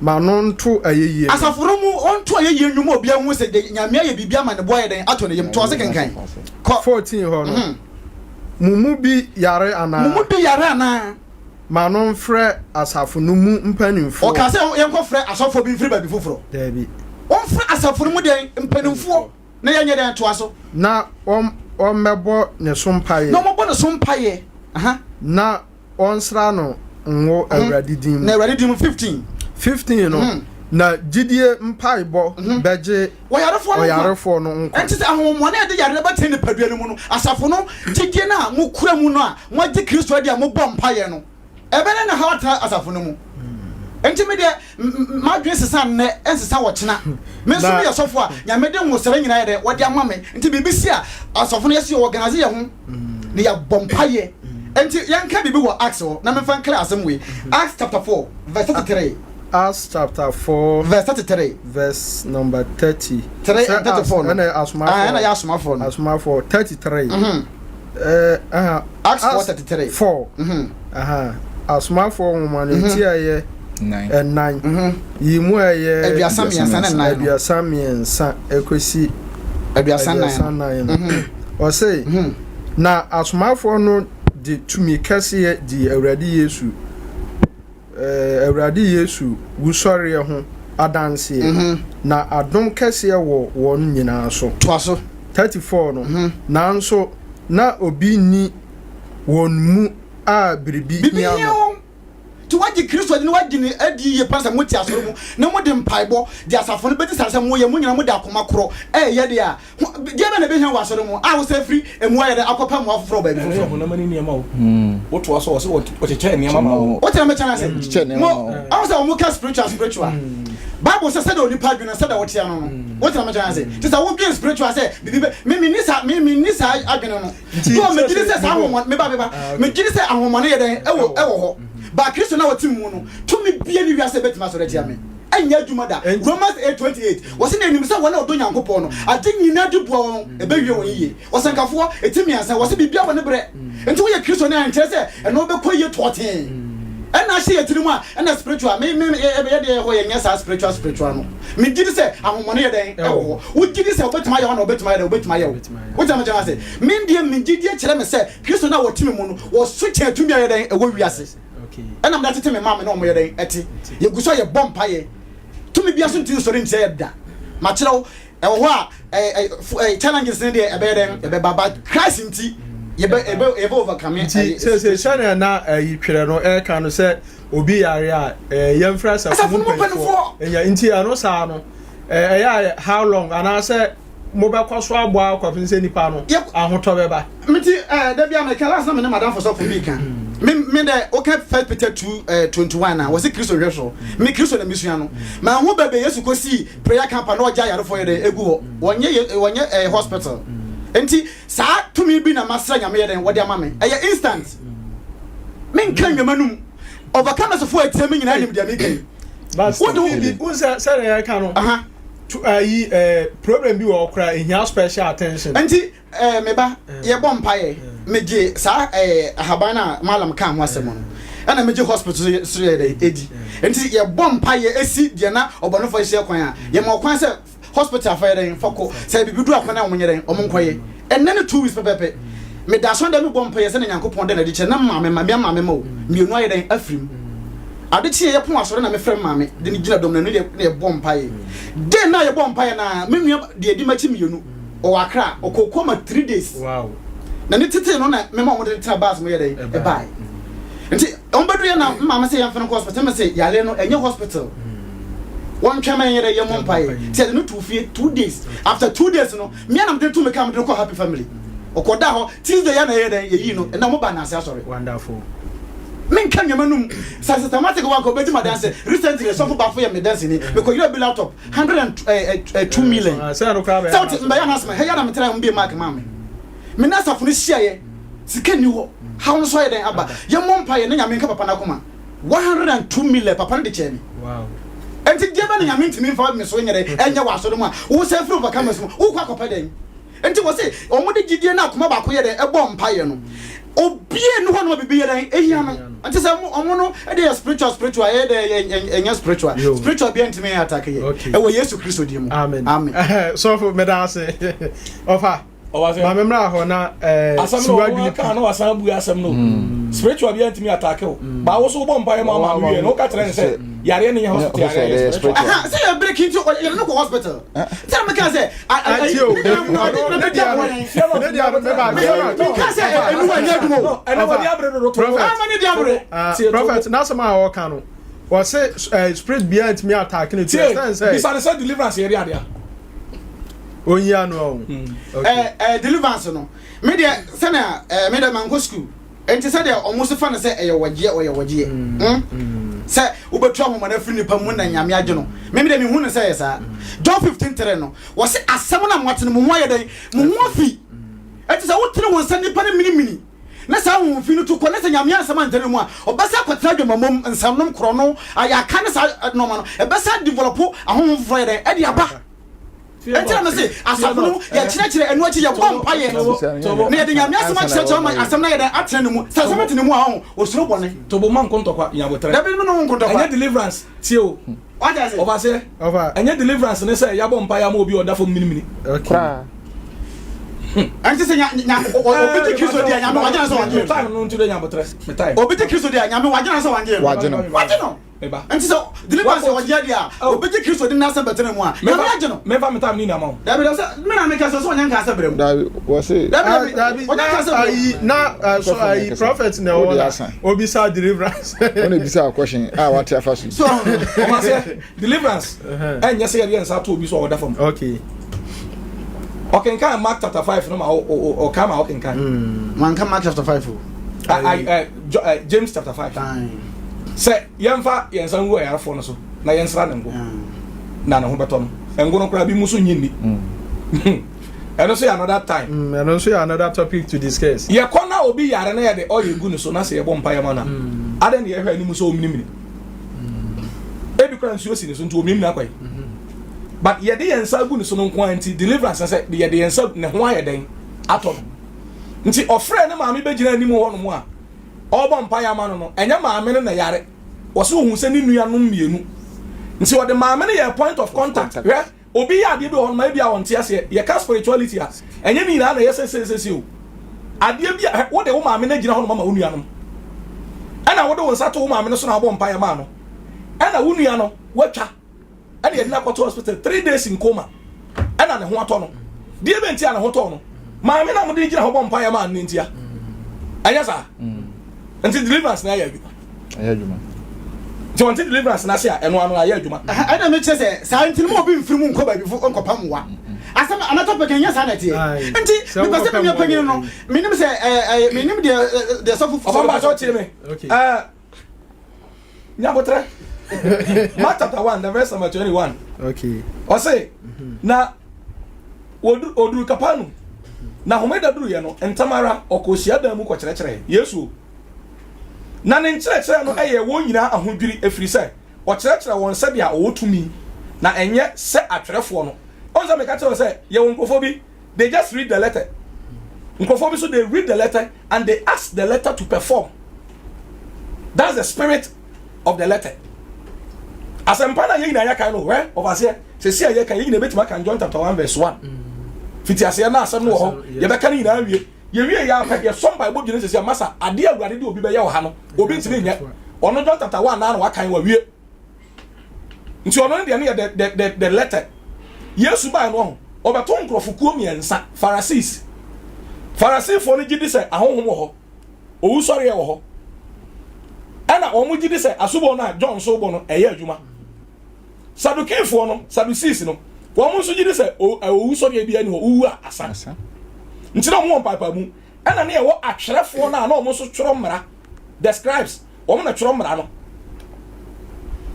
ma no nto ayeye asaforo mu onto ayeye nwum obi ahu sɛ nyame ayɛ bibia ma ne boye den atoni yam to ase kenkan 14 hɔ no mumu bi yare ana ma no mfrɛ asafo no mu mpanimfo o ka sɛ yɛnkɔ frɛ asafo bi mfiri ba bi foforo dabi on frɛ asafo no mu den mpanimfo na yɛnyɛ den to aso na ɔmmɛbɔ ne so mpaeɛ na ɔmmɛbɔ ne so mpaeɛ na ɔnsra no ngo awurade din na awurade din 15 no na Gyedie mpaebɔ bɛgye ɔyarefoɔ no nko ɛnti sɛ ahomɔne ade yare bɛtɛ ne padua no mu no asafo no Gyedie na mo kura mu no a mo agye Kristo ade a mo bɔ mpaeɛ no ɛbɛne na ha wata asafo no mu ɛnti me deɛ madwen sesa nnɛ ɛnsesa wɔkyena me nso me yɛ sɔfo a nyame de nwosɛre nyina yɛ dɛ wɔde ama me nti biribi si a asafo no yɛsi organize yɛ ho ne yɛbɔ mpaeɛ ɛnti yɛnka biribi wɔ Acts hɔ na memfa nkra asɛm wei Acts chapter 4 verse 33 Acts chapter 4 verse 33 verse number 30 34 and asomafo 33 Acts 4:33 4 asomafo nwoma no tiaye 9 yimu aye aduasa miensa ekosi aduasa 9 o say na asomafo no de tumi kase di Awurade Yesu wusɔre ho adanse na adom kase wɔ wɔn nyinaa so to aso 34 no nanso na obi ni wɔn mu a biribi hiano to waji Kristo de waji ni adi ye pasa moti asoro mu na mo de mpaebɔ de asafo no beti sase mo ye mo nyina mo de akoma koro ye de a de na be hia wasoro mu a wo se free emu aye de akopa mo afoforo ba bi foforo na mani niam o wo to aso wo se wo cheche niam ma wo wo tena me chana se mo awo se mo ka spiritual Bible says that only part said that what you know. What am I trying to say? Just I won't be spiritual. I say, me nisa ageno no. So me gidi say sa ho me ba me gidi say ahom na ye den ewo ho. Ba Kristo na wati mu no. To me bia ni wiase betima so retia me. Anya adwuma da. Romans 8:28. Wo se na enim say wona odo Nyankopon no. Ade nyina de boa won e be wie won yiye. Wo sankafo etimi ansa wo se bibia won bre. Enti wo ye Kristo na ankyere say e no be koye toten. And I see a tirimu and a spiritual me ho ye nyesa spiritual no me gidi say ahomone ye den wo gidi say obetima ye ho na obetima ye wo tama jana say me ndie me gidi e kire me say Kristo na wotimi mu no wo switch atumi ye den e wo wiase okay and am that tete me mama na o mo ye den eti ye guso ye bompa ye tumi bia so ntin sori ntia ye da ma kire wo e wo a challenges ne de e be den e be baba Christ nti ebe overcome say shana na yitwere no e ka no say obi yare a yemfra safu mu penfo enya nti ano sa no ya how long ana say mo be kwaso abo akwafin se nipa no ahoto beba miti da bia me kala na me madam for so for me kan me de okay 1 Peter 2:21 na was Kristo hweso me Kristo na misua no ma ho bebe Yesu ko si prayer camp na oja yare for ye de egu ho wonye hospital enti sa tumi bi na masra nyame ye den wode ama me eye instant men kan nyamanum overcome so for atemi nyina nim dia me kan but what do we say ya kan no to problem bi wo kra ehia special attention enti me ba ye bom paye me je sa ahabana malam kan ho asem no ana meje hospital so ye dey edi enti ye bom pa ye esi de na obonofo hye kwan a ye ma kwan se hospital fa ye foko se bibidu akwana wo nyere omonkoye enene 2 weeks pepepe me da so da me bom pa ye se na Nyankopon de na di che na maame mo mienu aye den afrim ade tie ye pon asore na me frem maame de ni gina dom na ne bom pa ye de na ye bom pa ye na me nua de edi machi mienu o wakra o kokoma 3 days wow na ni tete no na me ma mo de tra bus mo ye den e bai nti on bedu ye na mama say yamfa no hospital me say yale no enye hospital one twema ye ye mo pai say no 2 days after 2 days no me na me de to me come de ko happy family okoda ho Tuesday ya na ye den ye yi no na mo ba na say sorry wonderful men kan yamanum systematic one ko beti ma dance recently so for ba for ye me dance ni because you be laptop 102 million say no crab so mba ya na asma he ya na me try mbi mark ma me na safo no hia ye sika ni ho how no so ye den aba ye mompa ye na nyame nka papa na koma 102 million papa no de che me wow enti je ba na nyame ntimi fa me so nyere enye wa so mu a wo se fru baka maso wo kwa kopa den enti wo se omo de Gyedie na akoma ba ko ye den e bom pa ye no obie no ho no bibi ye den ehia no enti se omo no e de spiritual e de enye spiritual bi ntimi attack ye e wo Yesu Kristo di mu amen so for me da say ofa ma memra ho na suwagi ka no asan bu asem no spiritual bi antimi attack o ba wo so bo mpa ye ma wi no ka tren se yare ne hospital yare spiritual say you break into you no go hospital tell me can say prophet na some how can no was say spirit behind me attack no to say this deliverance area there onya no deliverance no me de say na me de man go school enti say de almost fa na say e wagie say ubetu ahoma na firi nipa mu na nyame age no me de me hu ne say esa John 15:3 no was say asem na mwate no mu ho ayedan mu ho afi enti say wotere won sa nipa na mini na sa hu fi no to ko na say nyame asem antene mu a obasa kwatra dwamamom nsamnom kro no ayaka na sa no ma no ebasa develop ahom fo ayedan e de aba enti na say asem no ya kire enu achi ya bompa ye na ye de nyame asem kire ma asem na yedan atene mu sa asem atene mu a ho osuro bone to bo man konto kwa nyabotre da bi no nkonto kwa enye deliverance tie o what say over say enye deliverance ne say ya bompa ya ma obi odafo minimini okay anti se nya obiti Kristo dia nyame wagena so wangye time no ntude nyabotre me time obiti Kristo dia nyame wagena so wangye wagena anti so deliverance wagye dia obiti Kristo dia na sa betena mu a nyame agye me fa me time ni na ma da bi so me na me ka so wanya nka sa brem da wo say da bi na so ai prophet na obi sa deliverance one be say question what afa so o ma say deliverance enye say ya nsa to obi so oda fam okay okay kan Mark chapter 5 no ma o kama okay kan man kan Mark chapter 5 James chapter 5 say yemfa yensa ngo ya fo no so na yensra ne ngo na ne ho beto no ngo no kra bi muso nyinni eno so another time eno so another topic to discuss ye kona obi yare na ye de oye gu no so na se ye bompa ye ma na ade ne ye hwa ni muso omini ebi kra nsuo si ne so nto omini na kwai but ye de yensa gu no so no kwanti deliverance say ye de yensa ne ho aye den atom nti ofre ne maame begina animu ho no mu a obo mpa ya ma no enya maame ne na yare wo so hu se ni nua no mienu nti wo de maame ne ye point of contact we obi ya de bi ho ma bia won tia se ye ka spirituality a enya ni na ye se o ade bia wo de wo maame ne gina ho no ma wo nua no ana wo de won sa to wo maame ne so na obo mpa ya ma no ana wo nua no watwa ana ye na kwato hospital 3 days in coma ana ne ho ato no de be ntia ne ho to no maame na mo de gina ho obo mpa ya ma no ntia anya sa nti deliverance na ya adwuma nti wanti deliverance na se a eno ano ya adwuma ana me che se sa nti mo obi mfiri mu nko ba bi fo nko pam wa asem anato pe kenya sa na tie nti me ko se me panyin no minim se minim de so fu o ba so chire me nyabotre Mark chapter 1 the verse number 21 okay o say na oduru kapanu na homeda duru ye no entamara okosia da mu ko kire Yesu na ne nkyerɛkyerɛ no ɛyɛ wɔn nyinaa ahodwiri efiri sɛ ɔkyerɛkyerɛ wɔn sɛ bia ɔwɔtumi na ɛnyɛ sɛ atwerɛfoɔ no ɔn sɛ meka kyerɛ sɛ yɛwɔ nkurɔfoɔ bi they just read the letter nkurɔfoɔ bi so they read the letter and they ask the letter to perform That's the spirit of the letter. Asempa na yina ya kan no we overseer se sia ye kan yina betima kan John chapter 1 verse 1 fiti ase na asem no ho ye be kan yina awie ye wie ya pa ye som Bible dwene se sia masa ade awurade de obi be ye wo ha no obi ntime nya ono John chapter 1 na na wakan wa wie nti ono de ne the letter Yesu ba no ho obeto nkrofokuo miensa Pharisees for no gidi se ahohom wo ho owu sori ye wo ho ana omu gidi se asubo na John so bo no eye adwuma Sadukifo no Sadducees no wo mu so gidi se owu sori ye bia ni ho owu asa nti na mo papa mu ana ne ye wo atwerefo na na omu so tworo mmara the scribes omu na tworo mmara no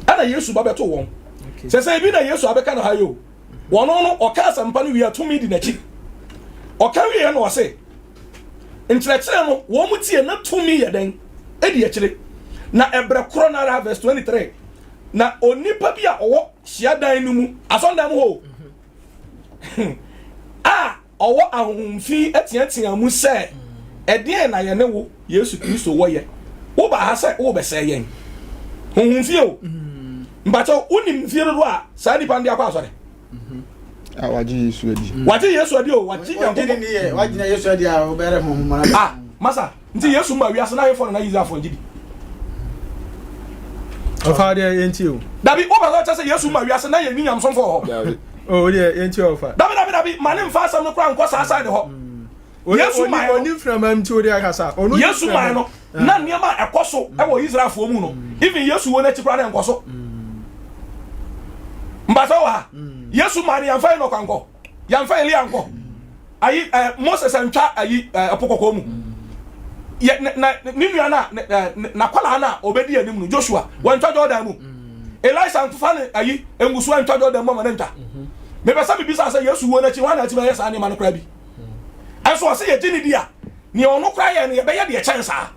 ana Yesu ba beto won se bi na Yesu abeka no hayo wono no oka asampa no wi atumi di nachi oka wi ye no wose nkyerɛkyerɛ no wo mu tie na tumi ye den edi akire na ebre korona verse 23 na onipa bi a owo hyiadan no mu asondam ho owo ahomfi atiatia mu se ɛdeɛ na ye ne wo Yesu Kristo wo ye wo ba ha se wo be se yen homfi o mbacho unim fie do a sa nipa ndi akwa asore waji Yesu adi o waji ni ye waji na Yesu adi a obere mo mara masa nti Yesu ma wi ase na yefo na yiza afọ Gyedie ofa de yenti o dabi o ba so say Yesu ma wi ase na ye nyam so fo ho o de yenti ofa dabi mane mfa asam no kra nko sa side ho Yesu ma oni from am ti o de akasa Yesu ma no na niam a ekoso e wo Israel fo mu no even Yesu wo na chi kra na enkoso mbaso wa Yesu ma ni amfa no kwanko yamfa Elia nko ayi Moses antwa ayi apokoko mu ye na ninua na kwala na obedi anim no Joshua wantwa Jordan mu Elisha antfa ne ayi engusu antwa Jordan mu ma ne ntwa me pesa bi bisa say Yesu wo na chi wana ti ba yesa ne ma no kra bi enso say ye gini dia ne ono kra ye ne ye be ye de chansa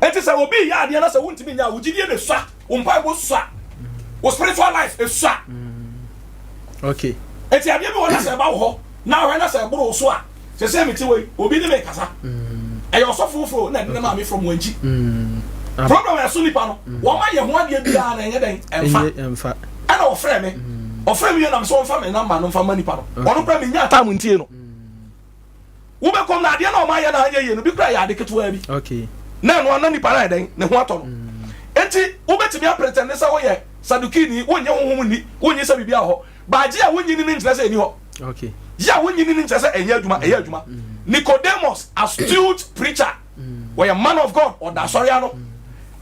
enti say obi ya de na say wuntimi nya wo Gyedie ne swa wo mpa bo swa wo spiritual life is swa okay enti abia bi wona say ba wo ho na we na say bro so a say me ti we obi ni me kasa ayo so fufuro na de ma me from wanji problem ya so nipa no wo ma ye ho ade bia na enye den emfa ana ofre me na so mfa me number no mfa ma nipa no ono pra me nya atam ntie no wo be kom na ade na o ma ye na anye ye no bi kra ya ade ketwa bi okay na no na nipa na den ne ho ato no enti wo betimi a pretend say wo ye Sadukini wonye honhom ni wonye sa bibia ho baaje a wonye ni nkyerɛ sɛ eni ho okay ya wonye ni nkyerɛ sɛ ɛyɛ adwuma Nicodemus astute preacher were a man of God or da sorry ano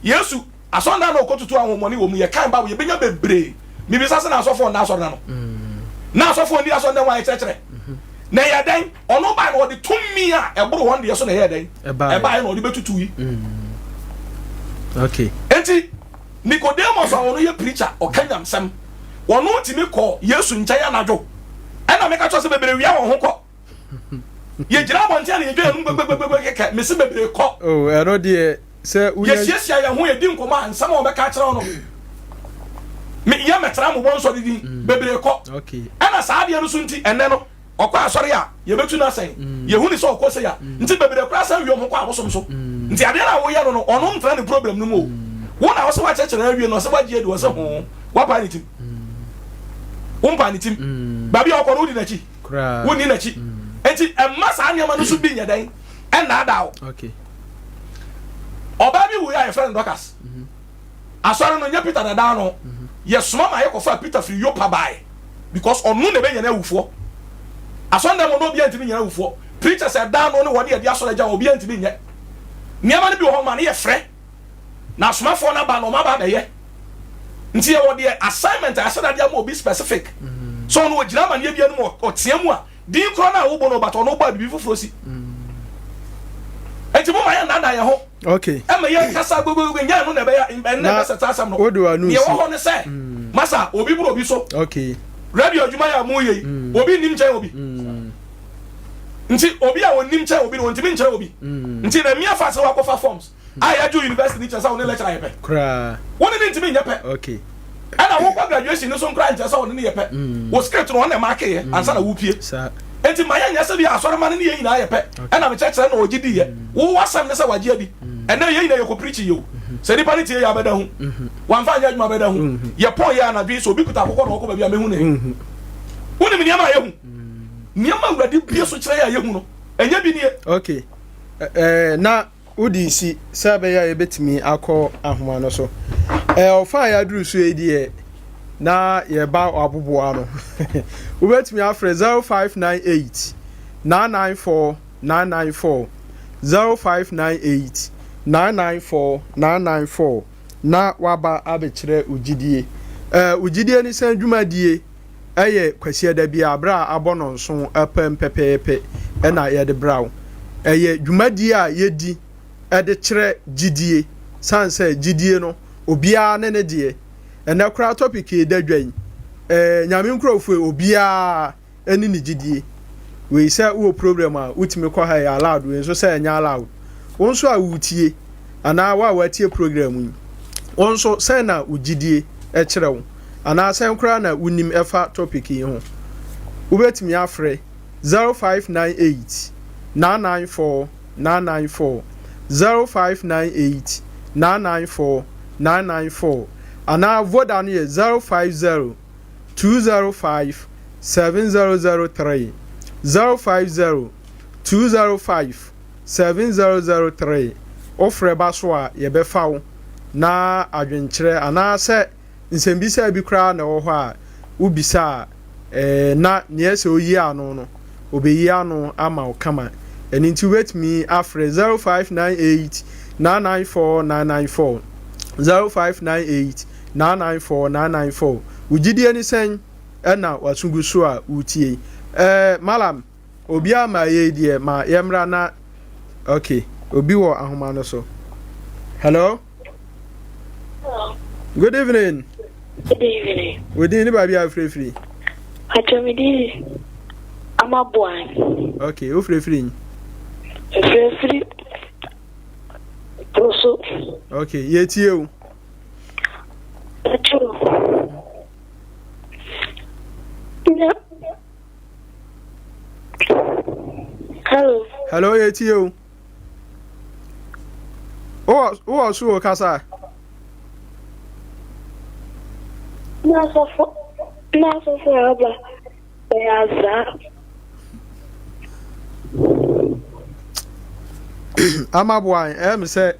Yesu asonda na okotutu ahomoni wo mu ye kan ba wo ye benya bebre mi bi sase na asofo na asɔre no na asofo ndi asɔre wa kyerɛkyerɛ na yɛ den ɔno ba na ɔde tumi a ɛboro wɔn de so na yɛ den ɛba na ɔde betutu yi okay enti Nicodemus ono ye preacher o kanyam sem wono ntimi ko Yesu nkyaya najo ana meka cho se bebre wia wo ho ko ye gira bo ntia na ye dwa nu gbegbegbegbe me se bebre ko oh ero de se ye hiesia ye ho ye di nkoma nsam o beka kire no me ye metra mo bon so di bebre ko okay ana saa de no so nti enne no okwa asori a ye betu na sen ye hu ni so okose ya nti bebre kra san wi o mo kwa abosom so nti ade na wo ye no ono mtra ne problem no mo wona wose wa church na awie no se wa Gyedie wo se ho wa pa ni tim pa ni tim babi okoro udi na chi woni na chi enti emma sa anyama no so bi nya dan na ada okay oba bi wo ya friend Dorcas asori no nya Peter na da no ye soma ma ye ko fa Peter free Yopa bai because onu na be nya na awufo asori na mo no bi antimi nya na awufo preacher said da no ne wo de asori ja obi antimi nya niama ne bi ho ma ne ye frɛ na smafo na ba no ma ba ye nti ye wo de assignment asada dia mo be specific so no ogira ma ne bia no o tiamu a din kro na wo bo no bato no ba bibi foforo si enti mo ma ya nda ye ho okay e ma ye kasa gbogbo nya no na be ya na be seta asam no ye wo ho ne se masa obi bro obi so okay radio adwuma ya mo ye obi nim nkyɛn obi nti obi a wonim nkyɛn obi no ntimi nkyɛn obi nti na mia fa se wa kofa forms I do university ni chesa woni lecturer yepe kra woni ni ntimi nyepe okay ana wo kwa graduation ni so nkra chesa woni ni yepe wo script no na mark ye ansa na wo pie sa enti maya nya se bi asore man ni ye nyina yepe ana me chekere na Gyedie ye wo wasam ne se wagye adi and then you go preach you. Say the party ya beda hu. Wan fa ya beda hu. Ye pon ya na bi so bi kuta akoko na okọ ba bia me hu ne. Woni me niam ayehu. Niam awurade bia so kire ya yehu no. Enya bi nie. Okay. Na udi si sabe ya ebetimi akọ ahoma no so. Ofa ya duru so edi na ye ba aboboa no. Ubetimi afre 0598 994 994 0598 994 994 na waba abekire ugidie ugidie ni san dwumadie eye kwasi da bia abra abono nso apem pepepe na ye de braw eye dwumadie a yedi de kire gidie sanse gidie no obia ne de ena kra topic e da dwan nyame nkrofo obia eni ni gidie we say wo problem a utimi kwa ha ya allowed we so say nya allowed wonso a wutie ana wa watie program yi wonso say na ugidie e kirewo ana say nkura na unim efa topic yi ho ubetimi afre 0598 994 994 0598 994 994 ana voda no 050 205 7003 050 205 7003 ofre baso a ye befa na adwenkyere ana se nsembisa bi kra na wo ho a ubisa na niese oyi ano no obeyi ano ama okama eni nti wetmi afre 0598 994 994 0598 994 994 ugidie ni sen na wasungu so a utie malam obi ama ye die ma yemra na okay obi wo ahoma no so hello good evening Good evening. We didn't be free. I told me I'm a boy. Okay, who free? Free. Also. Okay, yet you. True. Yeah. Hello. Hello, yet you. Oh, so Casa. Not so forever. I'm a boy. Say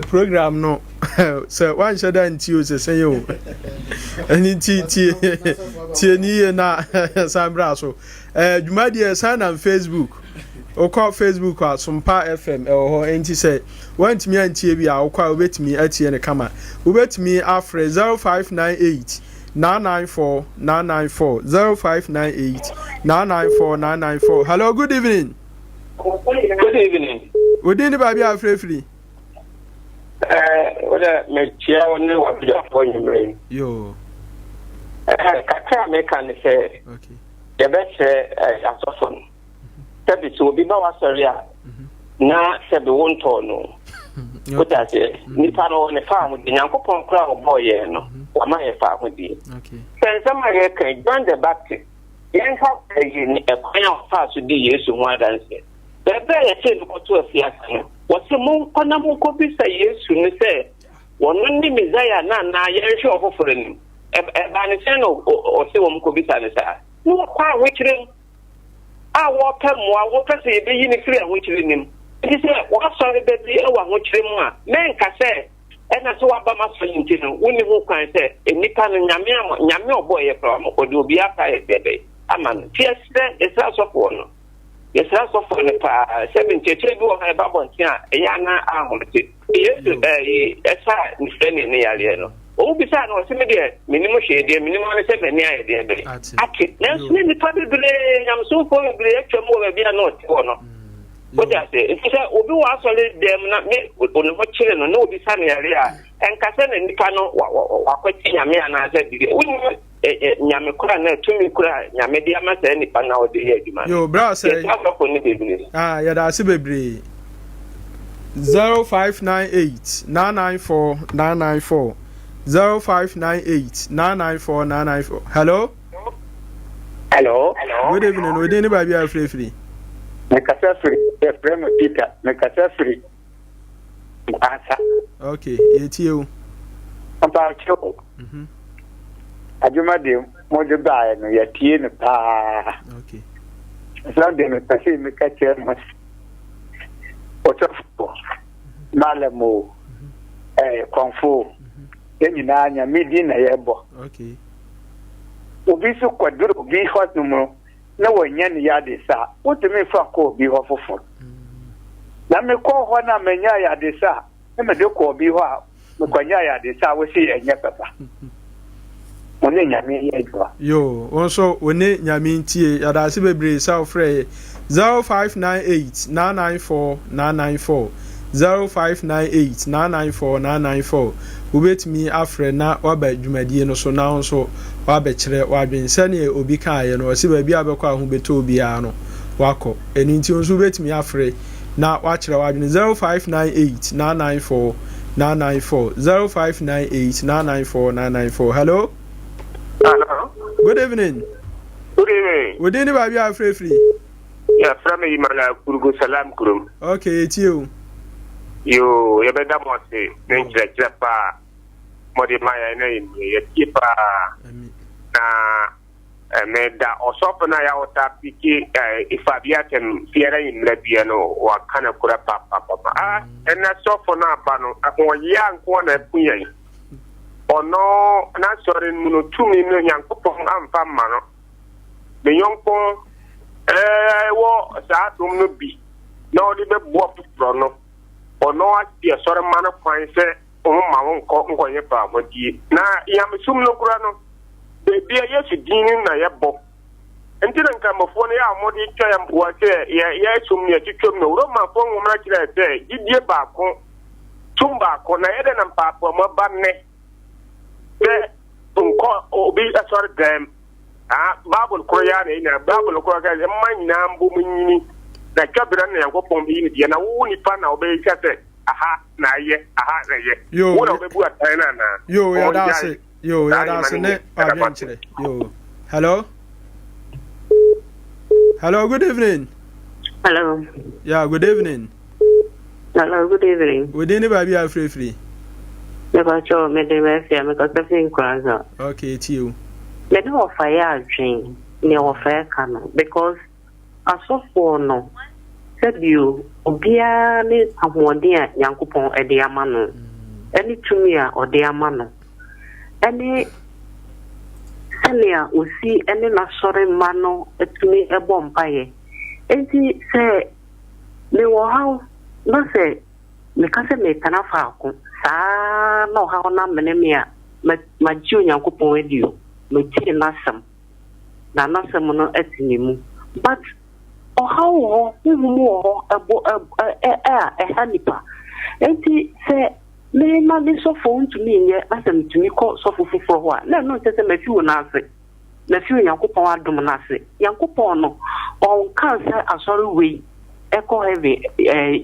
program no. So one shot and you say you. And T na Sambra so. Jumadi sign on Facebook. O call Facebook at Sompa FM or enti say want me and TV a call wait me at the camera. Wait me after 0598 994 994 0598 994 994. Hello, good evening. Good evening. We didn't baby are free. What me chia one what you for your brain. Yo. Kaka me can say. Okay. The best asofon. Tabi so bi ba wasori a na se be won to no. What I say, nipa no ne fa ho di Nyankopon kra obo ye no. Wa ma ye fa ho di. Okay. Sen sama ye kan John the Baptist. Yen ha e kwanya fa so di Yesu ho adanse. Bebe ye che no to afiase. Wo se mo kona mo ko bi sa Yesu ni se wono ni Messiah na ye hwe ofoforo ni. E ba ne se no o se wo mo ko bi sa ne sa. No kwa wekire a wopem wa wopese ye be yi ni free a wekire nim. It is what sorry baby, I want to men can say, and that's what about my son, when you can say, a Nipan and Yamio boy from or do be after a baby. A man, yes, it's also of one. Yes, also for the 72 of a babble, Yana Ahmoti. Yes, a friend the alien. Oh, besides, no, minimum shade, minimum 7 years, dear baby. Actually, the public, I'm so probably extra more be a note or what I say, if you say, Obi was solid, them not me on what children no be sunny area, and Cassan and Nicano, what Yammy and I said, Yamikura, to me, Yamedia must any pan out the year. Yo, brother, yeah, that's a baby. 0598 994 994 0598 994 994. Hello? Hello? Good evening, we didn't buy free. Mekasa free, Peter, Mekasa free. asa okay etie o papa cho adwuma de mo de ba no ya tie no pa okay so de me pese me ka che mo otofo malamo konfo nyina nya medi na yebo okay obi so kwaduro bi hot no mo na wanya ne ya de sa wotumi fa ko bi ho fofo na me ko ho na menya ya de sa na me de ko bi ho a me kwanya ya de sa wo si enye papa one nyame ye jwa yo wonso one nyame ntie yada se bebre sa ofre 0598 994 994 0598 994 994 ubetimi afre na waba dwumadie no so na nso waba kire wadwen sane obi kaaye no se ba bia bekọ ahu beto obi a no wako eni nti nso ubetimi afre na wakire wadwen 0598 994 994 0598 994 994 hello good evening we dey ni ba bia afre free ya from Imala Kurugo Salam Kurum okay etie yo ya beda mo se nenjira pa modi maya na ya tipa na me da osopo na ya ota piki ifabia tem fiera imle bia no wa kana kura papa ena sofo na ba no akwo ya nko na puyen ono na sori muno tumi no yankopon amfa ma no me yonko wo sa dum no bi na odi be bo pro no ono ati sori mana kwan se o ma won ko nye pa modi na ya misum no kura no be bia yesu dinin na yebo entire nka mofo no ya modi twa ya mboa se ya sum ne twetwom no roma fo nwomra kire se gidie ba ko tumba ko na yede na mpapo mo ba ne be nko obi asori dem babul ko ya ne na babul ko ga man na mbu munyini na kabira na yankopon bi ni dia na wo ni pa na obe kase aha na ye wo na obe bu atan na yo ya da se ne abia nchire yo hello good evening hello yeah good evening hello good evening we dey ni ba bia free me ba cho me dey me fia me ka se nkwaza okay tiu me dey offer ya adwen ne offer kana because asofo no sebio obia ne ahoɔden a yankopɔn ɛde ama no ɛne tumi a ɔde ama no ɛne sɛnea osi ɛne n'asɔre mma no atumi ɛbɔ mpaeɛ enti sɛ mewɔ haw na sɛ meka sɛ metana faako saa na ɔhaw na mene me a magye onyankopɔn adi o matie n'asɛm na n'asɛm no ati ne mu but ohawo humu ɛha nipa enti sɛ me na me sɔfo ntumi nyɛ asɛm tumi kɔ sɔfo foforɔ hɔ a na no sɛ mafi wo n'ase mafi onyankopɔn adom n'ase yankopɔn no ɔnka sɛ asɔre wei ɛkɔ heaven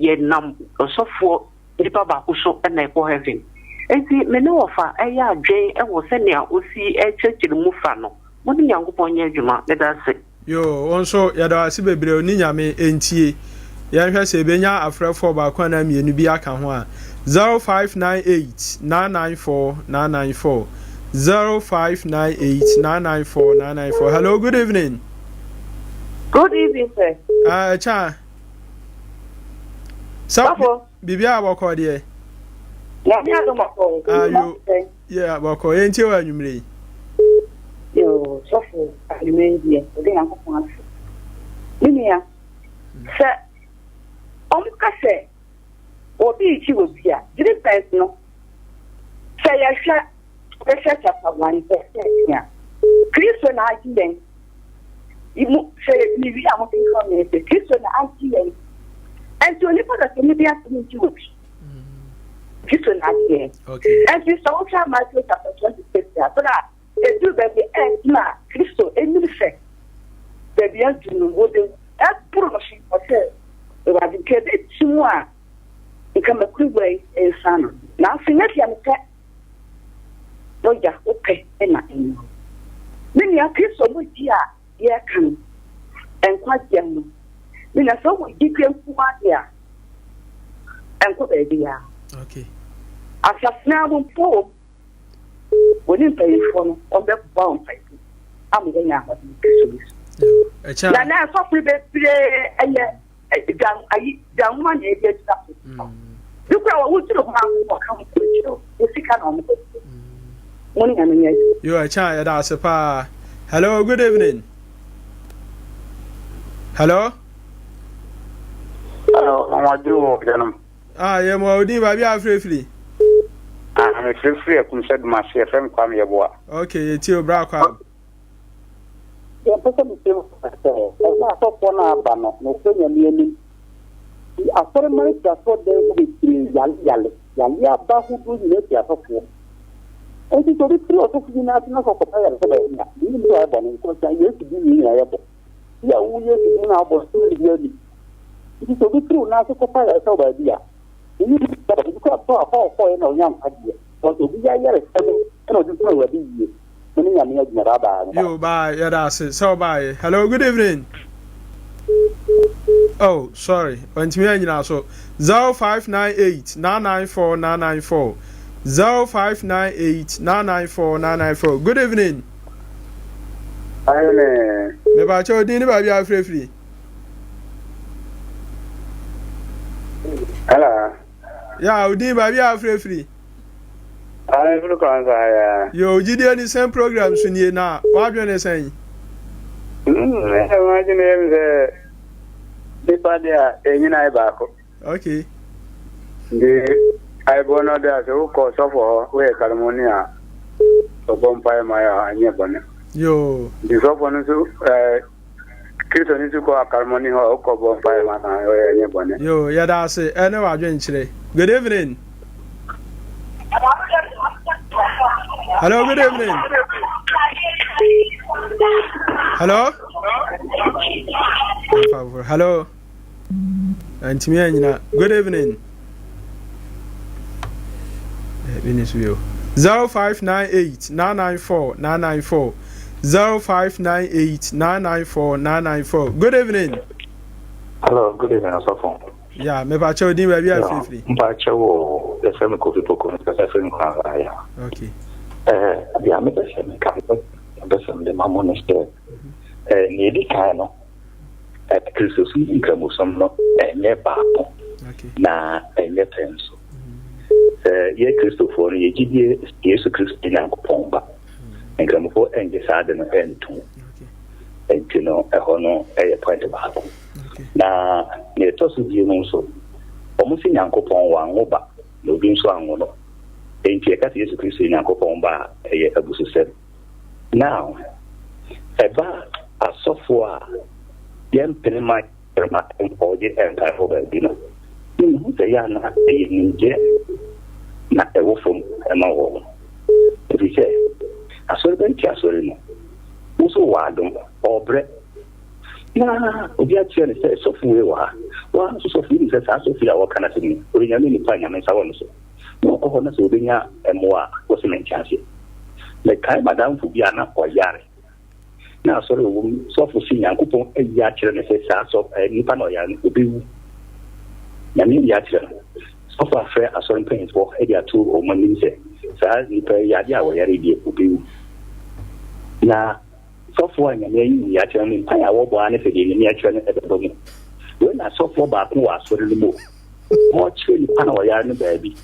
yɛ nam ɔsɔfoɔ nipa baako so ɛna ɛkɔ heaven enti me ne wɔfa ɛyɛ adwen ɛwɔ sɛnea osi ɛkyerɛkyerɛ mu fa no mo ne yankopɔn nyɛ adwuma ɛda se yo wonso yada wase bebre oni nyame entie ya hwɛ sɛ benya afrɛfo ba kwa na mienu bi aka ho a 0598 994 994 0598 994 994 hello good evening sir cha so bibia aboko de ya mi adomako ayo yeah aboko entie wa nwumre yo sɔfo alimendia ɔde yankopɔn ase minia sɛ ɔmoka sɛ obi ikyi wɔ bi a gyiri pɛs no sɛ yɛhwɛ chapter 1 verse 10 a kristo na agye yɛn imu sɛ nibi a mokenka mene sɛ kristo na agye yɛn ɛnti onipa da sɛ mebi asɛm nkyi wɔ bi kristo na agye yɛn ɛnti sɛ wohwɛ Matthew chapter 26 a so that edu baby na Kristo enim se baby antunu wode apuro no shi ose e wa dike de timu a nka makuwe ensano na afinya tia mpe doja ope na enu mini ya Kristo mo di a ye kan enkwa dia no mini so mo di kwemfu ade a enko baby ya Okay. Asasna mo po. Woni pay for no on the bound type. Am go nya ho so. Na so free be jam man e be stop. You kwa wo tiro ma ko kan ko tiro. O sika na mo. Woni nya nya. You are cha da sepa. Hello, good evening. Hello? Hello, Mamadou Janum. Yeah, Maudi, baby, I'm free. I'm free. I can send my CFM come here, boy. Okay, it's your brother. Yeah, person is saying, I'm not so far now, but no, so many. I saw my just for them with Yalia Bahu to the Yatia for. And it's already 3 or 4 minutes of a fire. You know, I want to say, yes, to be here. Yeah, we are to do now, but still, it is already true now to fire as our idea. You got for a young idea. But to be a year, I don't know what it is. You bye, Yadas, so bye. Hello, good evening. Oh, sorry. Went me now. So 0598 994 994 0598 994 994. Good evening. Me ba cho din ba bia free. Hello. Yeah, udi ba bia free. I will come ya. Yo, Gyedie ni same program so ni na. Wa dwen sen. Imagine him the padia enyina ibako. Okay. The I bono da so ko so for we California. So bompa ma anya bone. Yo. The so for no so Kristo ni ko California ho ko bompa ma na anya bone. Yo, ya da se ene wa dwen kire. Good evening. Hello, good evening. Hello? Hello? Good evening. 0598 994 994 0598 994 994. Good evening. Hello, good evening, Asafo. Yeah, me ba chawo din ba bia free. Mba chawo the same coffee poko the same ya. Okay. Bia me be same ka be same the mamoneste. Ni di ka no. Kristo su nkramosom no enye baapo. Okay. Na enye tenso. Ye Kristo for ye Gyedie Yesu Kristo na kopomba. Nkramofo enje saade no entu. Okay. Entino ehono eye point baapo. Na ne tosu di no so omusi nyankopon wanwo ba no bi nso anwo no enti e ka Yesu Kristo nyankopon ba eye abusu sɛ now eba asofo a yem penema perma oje enta ho ba bi no hu sɛ ya na eye ninje na ewo fom ema wo ebi sɛ asori ben ti asori no uso wa dum obre na obi a tiere se sofuwe wa so sofuwe se sa sofuwe wa kana sini orinya ni pa nya mensa won so no ko na so obenya emoa wo se menchase le kai madam fu bia na oyare na so re wo sofu si nyankopon eyi a tiere ne se sa so ni pa na oyare obi wu ya ni ya tiere sofu afre aso pen for e dia tu o mani se sa ni pa ya dia wo yare die obi wu na software nya ni ya tell me pa ya wo bo ane fe de ni ya tell me e do mo we na software ba ko wa so le mo mo che ni pa na wa ya ni ba bi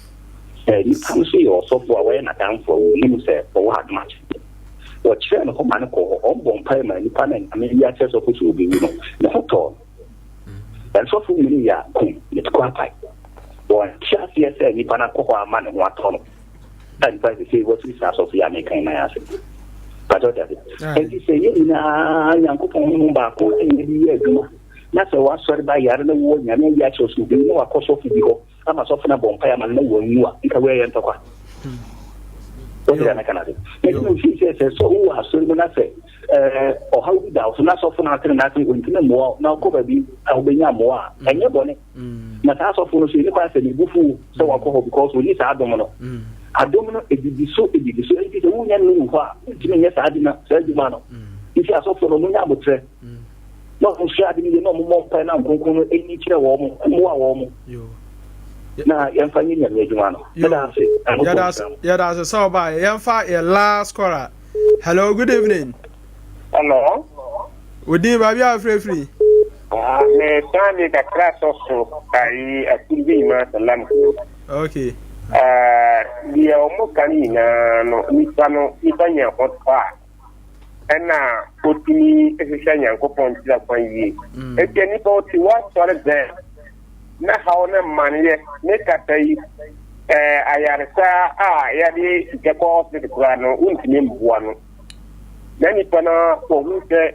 ni pa so yo software we na dan for ni mo se o wa match o che no ko man ko o bo pa ma ni pa na ame ya che so ko so bi no na to and software ni ya ko ni ko pa o cha si se ni pa na ko wa man wa to no dan pa se wo si sa software me kan na ya se Pato dade. Enti se ye na nyankopon ba ko enye ye aduma. Na se wa sori ba yare na wo nyame ya che so bi no akoso fi bi ho. Ama so funa bompa ya man na wo nwa. Nka we ye ntokwa. O ya na kanade. Enti no fi se so wo asori na se o ha wi da so na so funa atre na tin onti na mo na ko ba bi a obenya mo a enye bone. Na ta so funa so ni kwa se ni bufu so wa ko ho because we ni sa adomo no. Adomino edidiso enti se wunya no ho ntimi nya saadi na saadi ma no enti asofo no nya abotre no nhia de ni no mo pa na nkonkon eni kire wo mo mo wa wo mo na yɛmfa nyɛ nyame adwuma no yɛda ase sɛ ɔba yɛmfa yɛ last caller. Hello, good evening. Hello. Odi babi afrefri. Me tani ka kraso so kai akubi ma salam. Okay. Dia omo kani na no nipa nya hotfa. Ena otini ehihya nyankopɔn tira kwan yi. Eti nipa oti wa sɔre dɛ. Na hawo na manye ne katai ayaresa yade ikekɔ hospital kura no untimi mbuwa no. Na nipa na ohun sɛ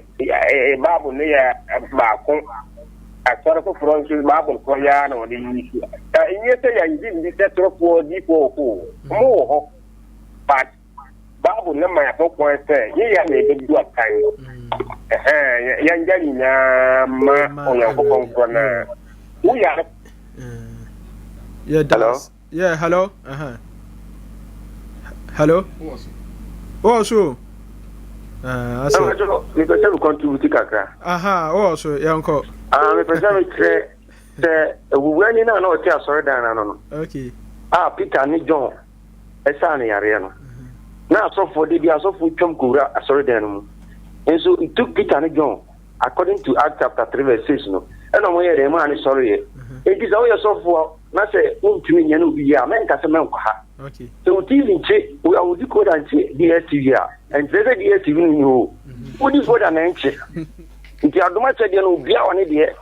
babu ne ya baako asɔre foforɔ nso babu kɔ ya na ɔde yi si. Nye sɛ yanji ndi sɛ torofoɔ di ko mo wɔ hɔ. But babu ne ma ya kɔ sɛ ye ya na ebe du akan. Yanja nyinaa ma Onyankopɔn kɔ na wo ya. Yeah, hello. Yeah, hello. Hello. Oh, so. I said, we can contribute kakra. Oh, so yanko. Me pesa me tre we wani na no tia sorry dan na no. Okay. Peter ni John. Esa na yare no. Na asofo de bi asofo twam kura sorry dan mu. And so it took Peter and John, according to Acts chapter 3 verse 6, no. And I'm here, man, sorry. It is all your software. Not say, to me, and we are men, okay. So, TV, we are with code and DSTV, and there's a DSTV, you. What is what an entry? If you are much again, will be our idea.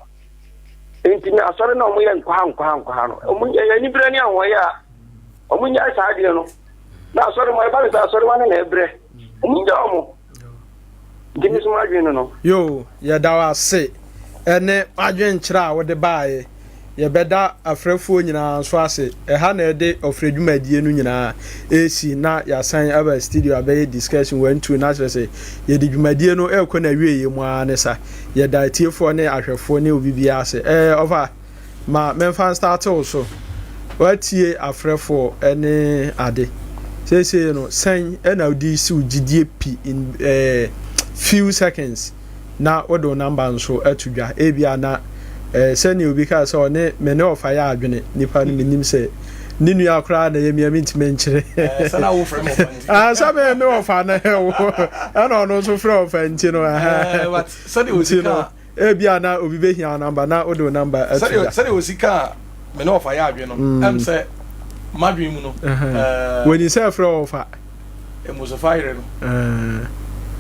And I saw no way and Kwan. Any brand new way. When I saw you, now, sorry, my father, I saw one in every. Give me some margin, no. Yo, ya dawa se. Ene adwen kyra wo de baaye. Ye beda afrefo nyina so ase. Ha na de ofredwumadie no nyina esi na ya san aba studio abaye discussion 1-2 na say ye de dwumadie no ekọ na wieye mu anesa. Ye da tiefo ne ahwefo ne obibia ase. Over ma memfan start also. Watie afrefo ene ade. Say no san na odi si Gyedie pi in few seconds na odo number nso atudwa ebia na sani obi ka so ne me ne ofa ya adwene nipa no minim se ni nua akra na ye miami ntime nkyere sana wo frem sa me ne ofa na he wo ana ono so frem ofa nti no but sani osika ebia na obi be hia number na odo number atudwa sani osika me ne ofa ya adwene no am se madwen mu no when you say frem ofa e mo so fire no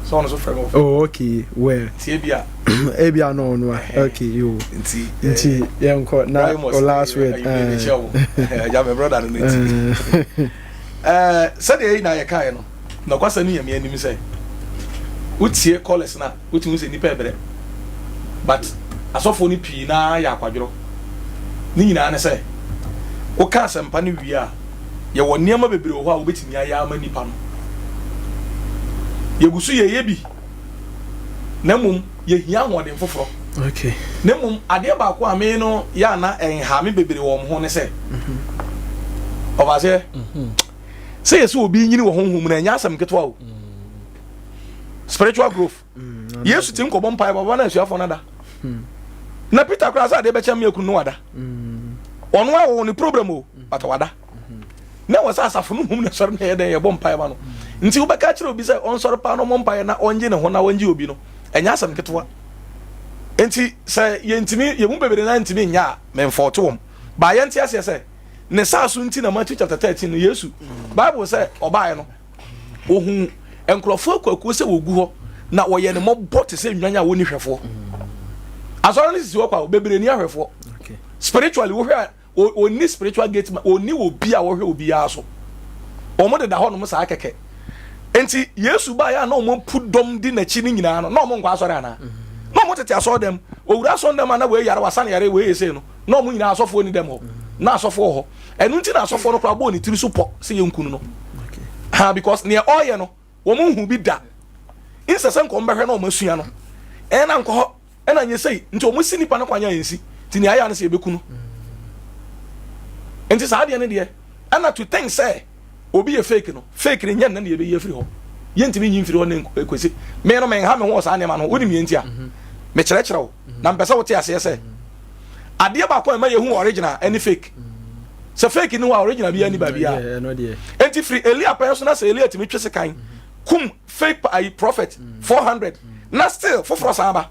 so on so frame of. Oh, okay. Well. Tibia. Ebia no. Okay, you. Nti yanko na last word. Ja me brother no nti. Said e na ye kai no. Na kwasa ni yame anim say. Utie callers na, uti say nipa ebre. But asofo ni pii na ya akwadworo. Ni nyina na say. Wo ka asempa ni wi a ye wo niam bebre ho a wo betimi aya ama nipa no. Yegusu ye bi namum ye hia hoden foforo okay namum ade ba ko ame no ya na enha me bebere wo ho ne se obase say yesu obi nyini wo honhom na nya asem ketwa o spiritual growth yesu tin ko bom pai baba na asuafo na da na Peter kra sa de be cham yakunu no wada ono a wo ni problem o but wada na wasa asafo no hum na sɔre na ye den ye bom pai ba no nti wo beka kire obi say on sɔre pa no mompae na onje ne ho na onje obi no enya asem ketwa nti say ye ntimi ye mu bebere na ntimi nya memfoto wom ba ye nti ase say ne saso nti na Matthew chapter 13 no Yesu Bible say obae no ohun enkrofo kwaku say wogu ho na wo ye ne mobot say nwanya wo ni hwefo asɔre ni sisi wo kwa bebere ni ahwefo okay spiritually wo hwe oni spiritual gate oni obi a wo hwe obi ya so omo de da ho no mo sa akeke enti Yesu ba ya na omo pudom di na chi ni nyina no na omo nkwa asɔre ana na omo tete asɔre dem owura asɔre dem na we yare wasane yare we yese no na omo nyina asɔfo ni dem ho na asɔfo ho enu nti na asɔfo no kra bo ni tiri so po se ye nkunu no okay ha because near oye no wo mo hu bi da insese nko mbehwe na omo asua no na nko ho na nye sei nti omo si nipa no kwanya yensi ti ne aya no se ebekunu enti sa ade ne de ana to think say obi ye fake no fake ne nyen na ye be ye free ho ye ntimi nyin free ho ne kwesi me no men ha me ho sa ne ma no woni me ntia me kire kire wo na mpesa wo te ase ase ade ba ko ma ye hu original any fake se fake ni wa original bi ani ba bia enti free Elia person na se Elia timi twese kan kum fake prophet 400 na still for saba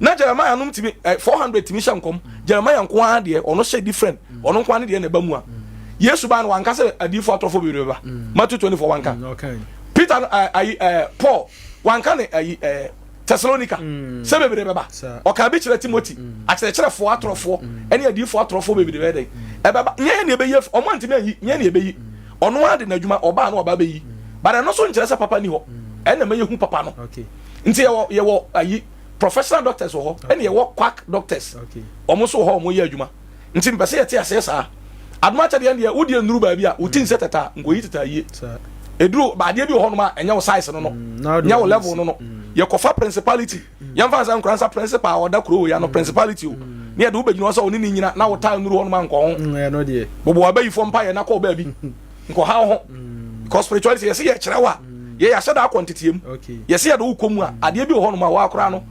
na Jeremiah no timi 400 timi sha nkom Jeremiah nko a de ono she different ono nko an de na ba mu a Yesu ba no wanka se adifo atrofo bi ba Matthew 24 wanka Peter Paul wanka ne Thessalonica se bebere beba o ka bi kire Timothy a kire fo atrofo ene adifo atrofo bebere be beba nye ne be ye o mo ntime yi nye ne be yi ono ade na adwuma oba na oba be yi but no so nkire se papa ni ho ene me ye hu papa no nti ye wo ayi professional doctors ho ene ye wo quack doctors omo so ho omo ye adwuma nti mpese ye te ase sa aduma cha de ne wodi enuru ba bi a utin setata ngoyi tata yi eduru ba de bi ho no ma enya wo size no no nya wo level no no ye kofa principality ye mfa san kransa principal oda kuro ya no principality o ne de wo beginu so oni ni nyina na wo ta enuru ho no ma nko ho no de bobo abayi fo mpa ye na ko ba bi nko ha ho because spirituality ye se ye kire wa ye ya shada quantity ye se ye do komu a ade bi ho no ma wa akora no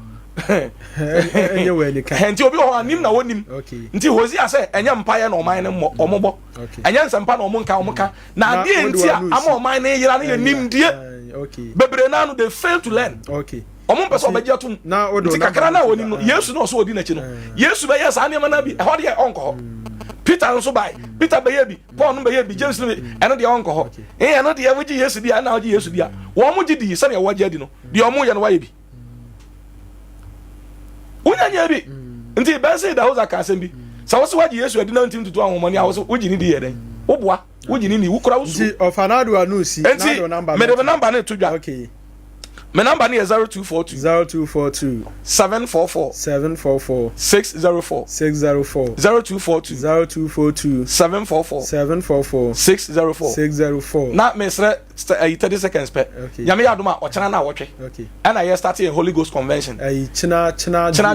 enye we ni ka nti obi ho anim na wonim nti Hosea say enye mpaye na oman ne omobọ enye nsempa na omonka omoka na ade nti ama oman ne yira ne nim die bebre na no they fail to learn omon pese obaji atum nti kakra na wonim no Yesu na so odi na chi no Yesu be yes ane na bi ho de onko Peter nso bai Peter be yebi Paul no be yebi James no be eno de onko ho eno de yawo ji Yesu dia na oji Yesu dia wo mo ji di se na wo ji adi no de omo ye no wa yebi unyanya bi nti bense da hoza ka sembi sa wo so waji Yesu adi na ntim tutu ahomani a wo so ugini di yeden wo boa ugini ni wukura wo so nti ofanado anu si na do number me the number na to dwa okay my number is 0242 744 604 0242 744 604 na mesre 30 seconds pe yame yadoma o chana na wotwe okay and I started a Holy Ghost convention china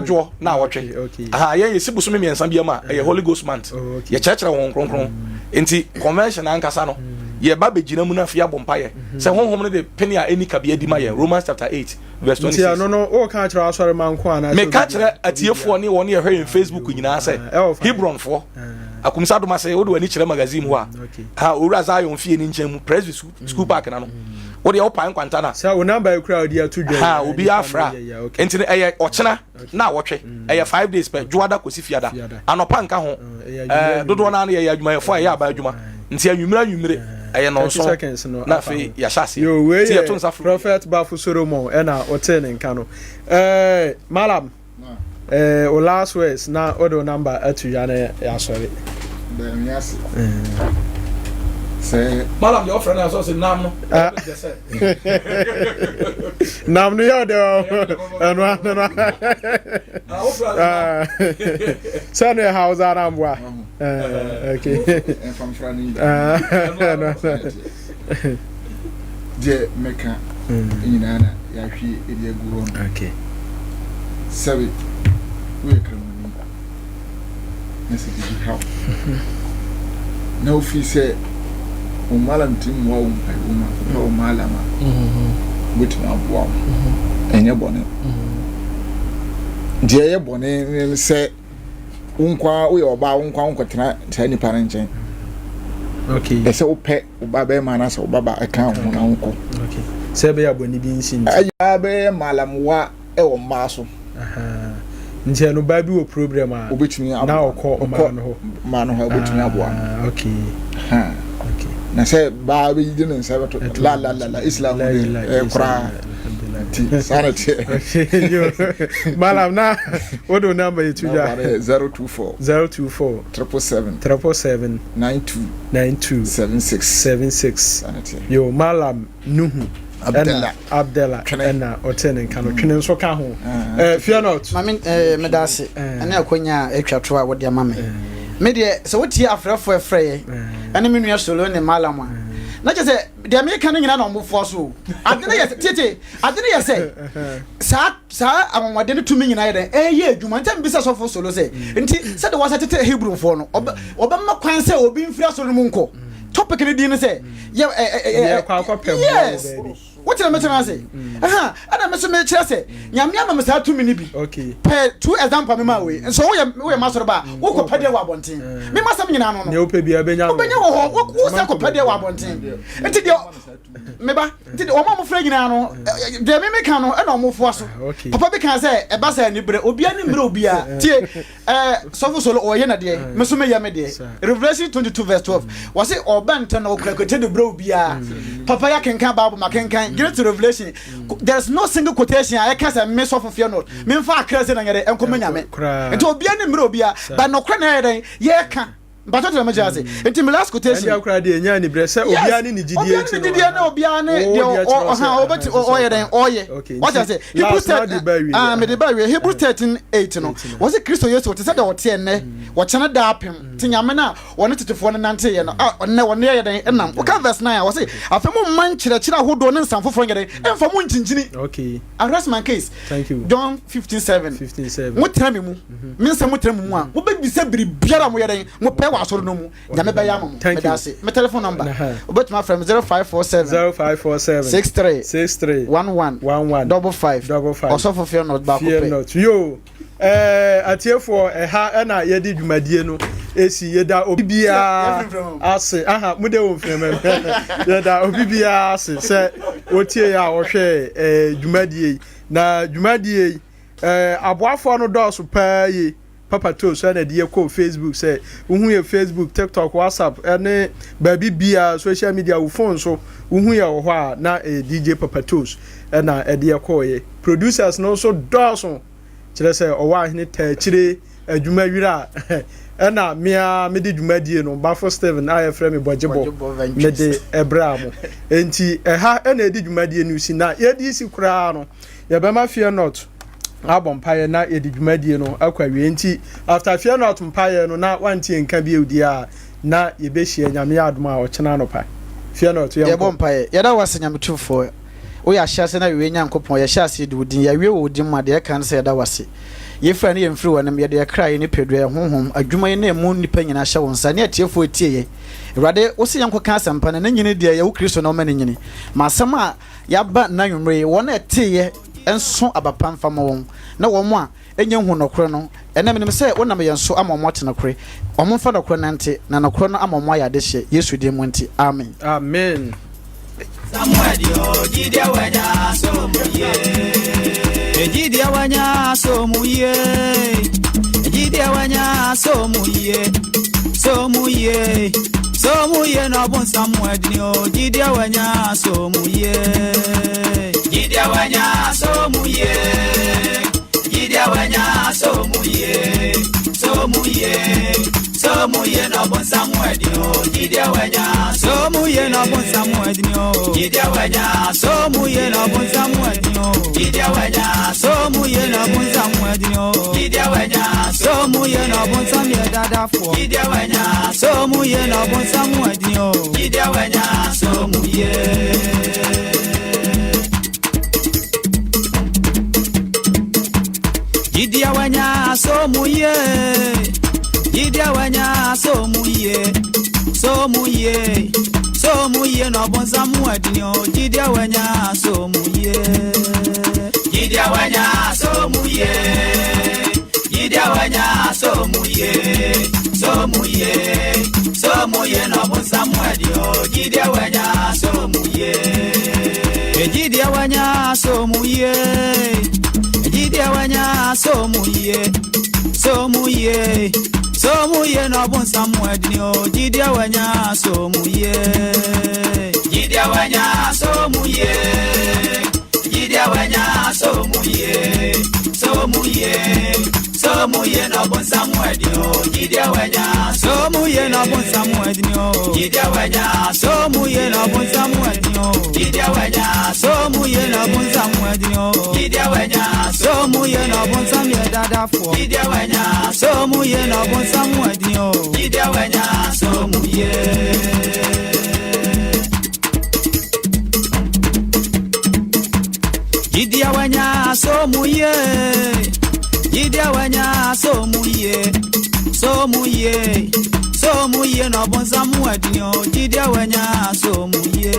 jo na wotwe aha ye sibusu me miensa bia ma a Holy Ghost month ye chechera won kronkron enti convention ankasa no ye ba begina mu na fia bompaye se honhom no de penia eni kabia di ma ye Romans chapter 8 verse 26 no o ka kira asore manko ana me ka kira atiefo ne won ye hwe Facebook nyina se Hebron fo akumsa do ma se wo do ani kira magazine ho a owura Zion fie ni nchen mu press school park na no wo de opan kwanta na se wo number e kura odi atudwa ha obi afra enti eye ochena na wotwe eye 5 days pe juada kosi fiada anopa nka ho dodo na na ye adwuma fo ye aba adwuma nti anwumire eye no so na fe ya shase ti ye to prophet bafu Solomon e na otene nka no malam o last words na odo number atudwa na ya sorry dem yes say malam your friend so say nam no nam no ya de no sane house arambwa okay from friend je meka ina na ya hwi edi aguro okay sabi we kramuni nesi di help no fi say o malam tim wa umpai uma o malama wetin aboa enye bone je ye bone se unkwa we oba unkwa unkotena tani parenchen okay ese upe uba be mana se ubaba aka ho na unko okay se be ya bone bi nsin aya be malam wa e wo maso aha nje no ba bi wo problem a obetumi na okọ ma no ha obetumi aboa okay ha okay na say ba be yidi ne nsa beto la islam kura sanity malam na what do number you to 024 777 9276 sanity yo malam nuhu Abdella na otene kanu twene so ka ho fear not mame medase ana akonya atwato a wode ama me de se wotie afrafo efreye ene me nua solo ne malama na je se de me kan nyina na omfo so adene ye tete adene ye se sa amwade ne tumi nyina ye ye adwuma ntam bisa so fo solo se nti se de wasa tete Hebrew fo no obemma kwan se obi mfira so no mu nko topic ne di ne se yes what you mention say aha ana me so me kire say nyame ama me sa to me ni bi okay per two example me ma we so we ma so ba wo ko pade wa bonten me ma sam nyina no no ne o pe bia benya wo sa ko pade wa bonten enti de me ba enti de o ma mo fra nyina no de me ka no e na mo fo so papa be kan say e ba sa ni bre obia ni mbre obia tie so solo o ye na de me so me ya me de Revelation 22:12 was it oban ten o kwete de bre obia papa ya kenkan bible ma kenkan get to Revelation there's no single quotation I can say me so for fear not me fa akra say na ngere enko nya me enti obia ni mbre obia but no kra na ye ka but what am I just saying? Enti me last quotation. Enti akra de nya ni bre say obia ni Gyedie enti. Obia na obia ne de obeti oye den oye. What I say? Hebrews 13 me de ba we Hebrews 13:8 no. Was it Christo Yesu te say da wote enne wo chene da apem. Ti nyame na woni tetefo ne nante ye no. Wonne ye den enam. Wo ka verse 9 was it afemu man kire hodo ne nsanfofo ngere emfa mu nkinkyini. Okay. I rest my case. Thank you. John 15:7. Mo tram mu. Me nsam mo tram mu a. Wo be bi se biri biara mo ye den mo pe asoro no mu nyame ba ya mo me dase my telephone number about my friend 0547 63 11 55 also for fear not back up yo atiefo ha na ye di dwumadie no esi yeda obibia ase aha mude wo frem yeda obibia ase se otie ya wo hwe dwumadie na dwumadie aboafo no dɔso paa yi Papa to so na de ko Facebook say uhu ye Facebook TikTok WhatsApp ene baby bia social media wo phone so uhu ye wo a na DJ Papa Toes na de ko ye producers no so dawson kire say o wa hene ta kire adwuma wira na me de dwuma die no Bafo Steven I frame me bojebo me de ebra mo enti ha na de dwuma die no si na ye di si kura no ye be ma fear not abompaye na edidwumadie no akwawie nti after fear not mpaye no na wantie nka bi odi a na yebehie nyame adom a ochena no pa fear not ye bompaye ye da wase nyame tufo o ya hyase na we nyankopon ye hyase de odin ya we odin ma de kan se da wase ye fra ne ye mfiri wonam ye de krai ne pedua ye honhom adwuma ye na emu nipa nyina hye won sa ne atiefo etie ye Rade osi yanko ka asampa na nyine de ye wo Kristo na o ma ne nyine ma asam a ya ba na nwumre won etie ye enso abapam fama won na wo mo a enye hu nokro no enam nim se wonam ye nso amommo te nokre omo fa nokro nante na nokro no amommo ya de hye Yesu de mu nti amen amen Samuel Gyedie wanya so muye Gyedie wanya so muye Gyedie wanya so muye so muye so muye no bon Samuel Gyedie wanya so muye Gyedie wanya so muye Gyedie wanya so muye so muye no bon Samuel Gyedie wanya so muye no bon Samuel Gyedie wanya so muye no bon Samuel Gyedie wanya so muye no bon Samuel Gyedie wanya so muye no bon Samuel dada fo Gyedie wanya so muye no bon Samuel Gyedie wanya so muye Gyedie wanya so muye Gyedie wanya so muye so muye so muye no bon Samuel Gyedie wanya so muye Gyedie wanya so muye Gyedie wanya so muye so muye no bon Samuel Gyedie wanya so muye Gyedie wanya so muye Gyedie wanya so muye so muye no bon Samuel Gyedie wanya so muye Gyedie wanya so muye Gyedie wanya so muye so muye no bon Samuel Gyedie wanya so muye no bon Samuel Gyedie wanya so muye no bon Samuel Gyedie wanya so muye no bon Samuel Gyedie wanya so muye no bon Samuel dada fo Gyedie wanya so muye no bon Samuel Gyedie wanya so muye Gyedie wanya so muye Gyedie wanya so muye so muye no bon Samuel Gyedie wanya so muye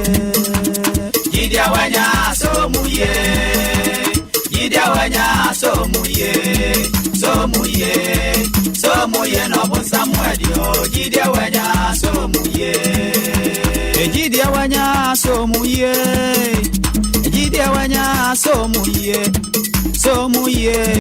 Gyedie wanya somuye. Gyedie wanya somuye. Somuye no bon Samuel yo. Gyedie wanya somuye. Gyedie wanya somuye. Gyedie wanya somuye.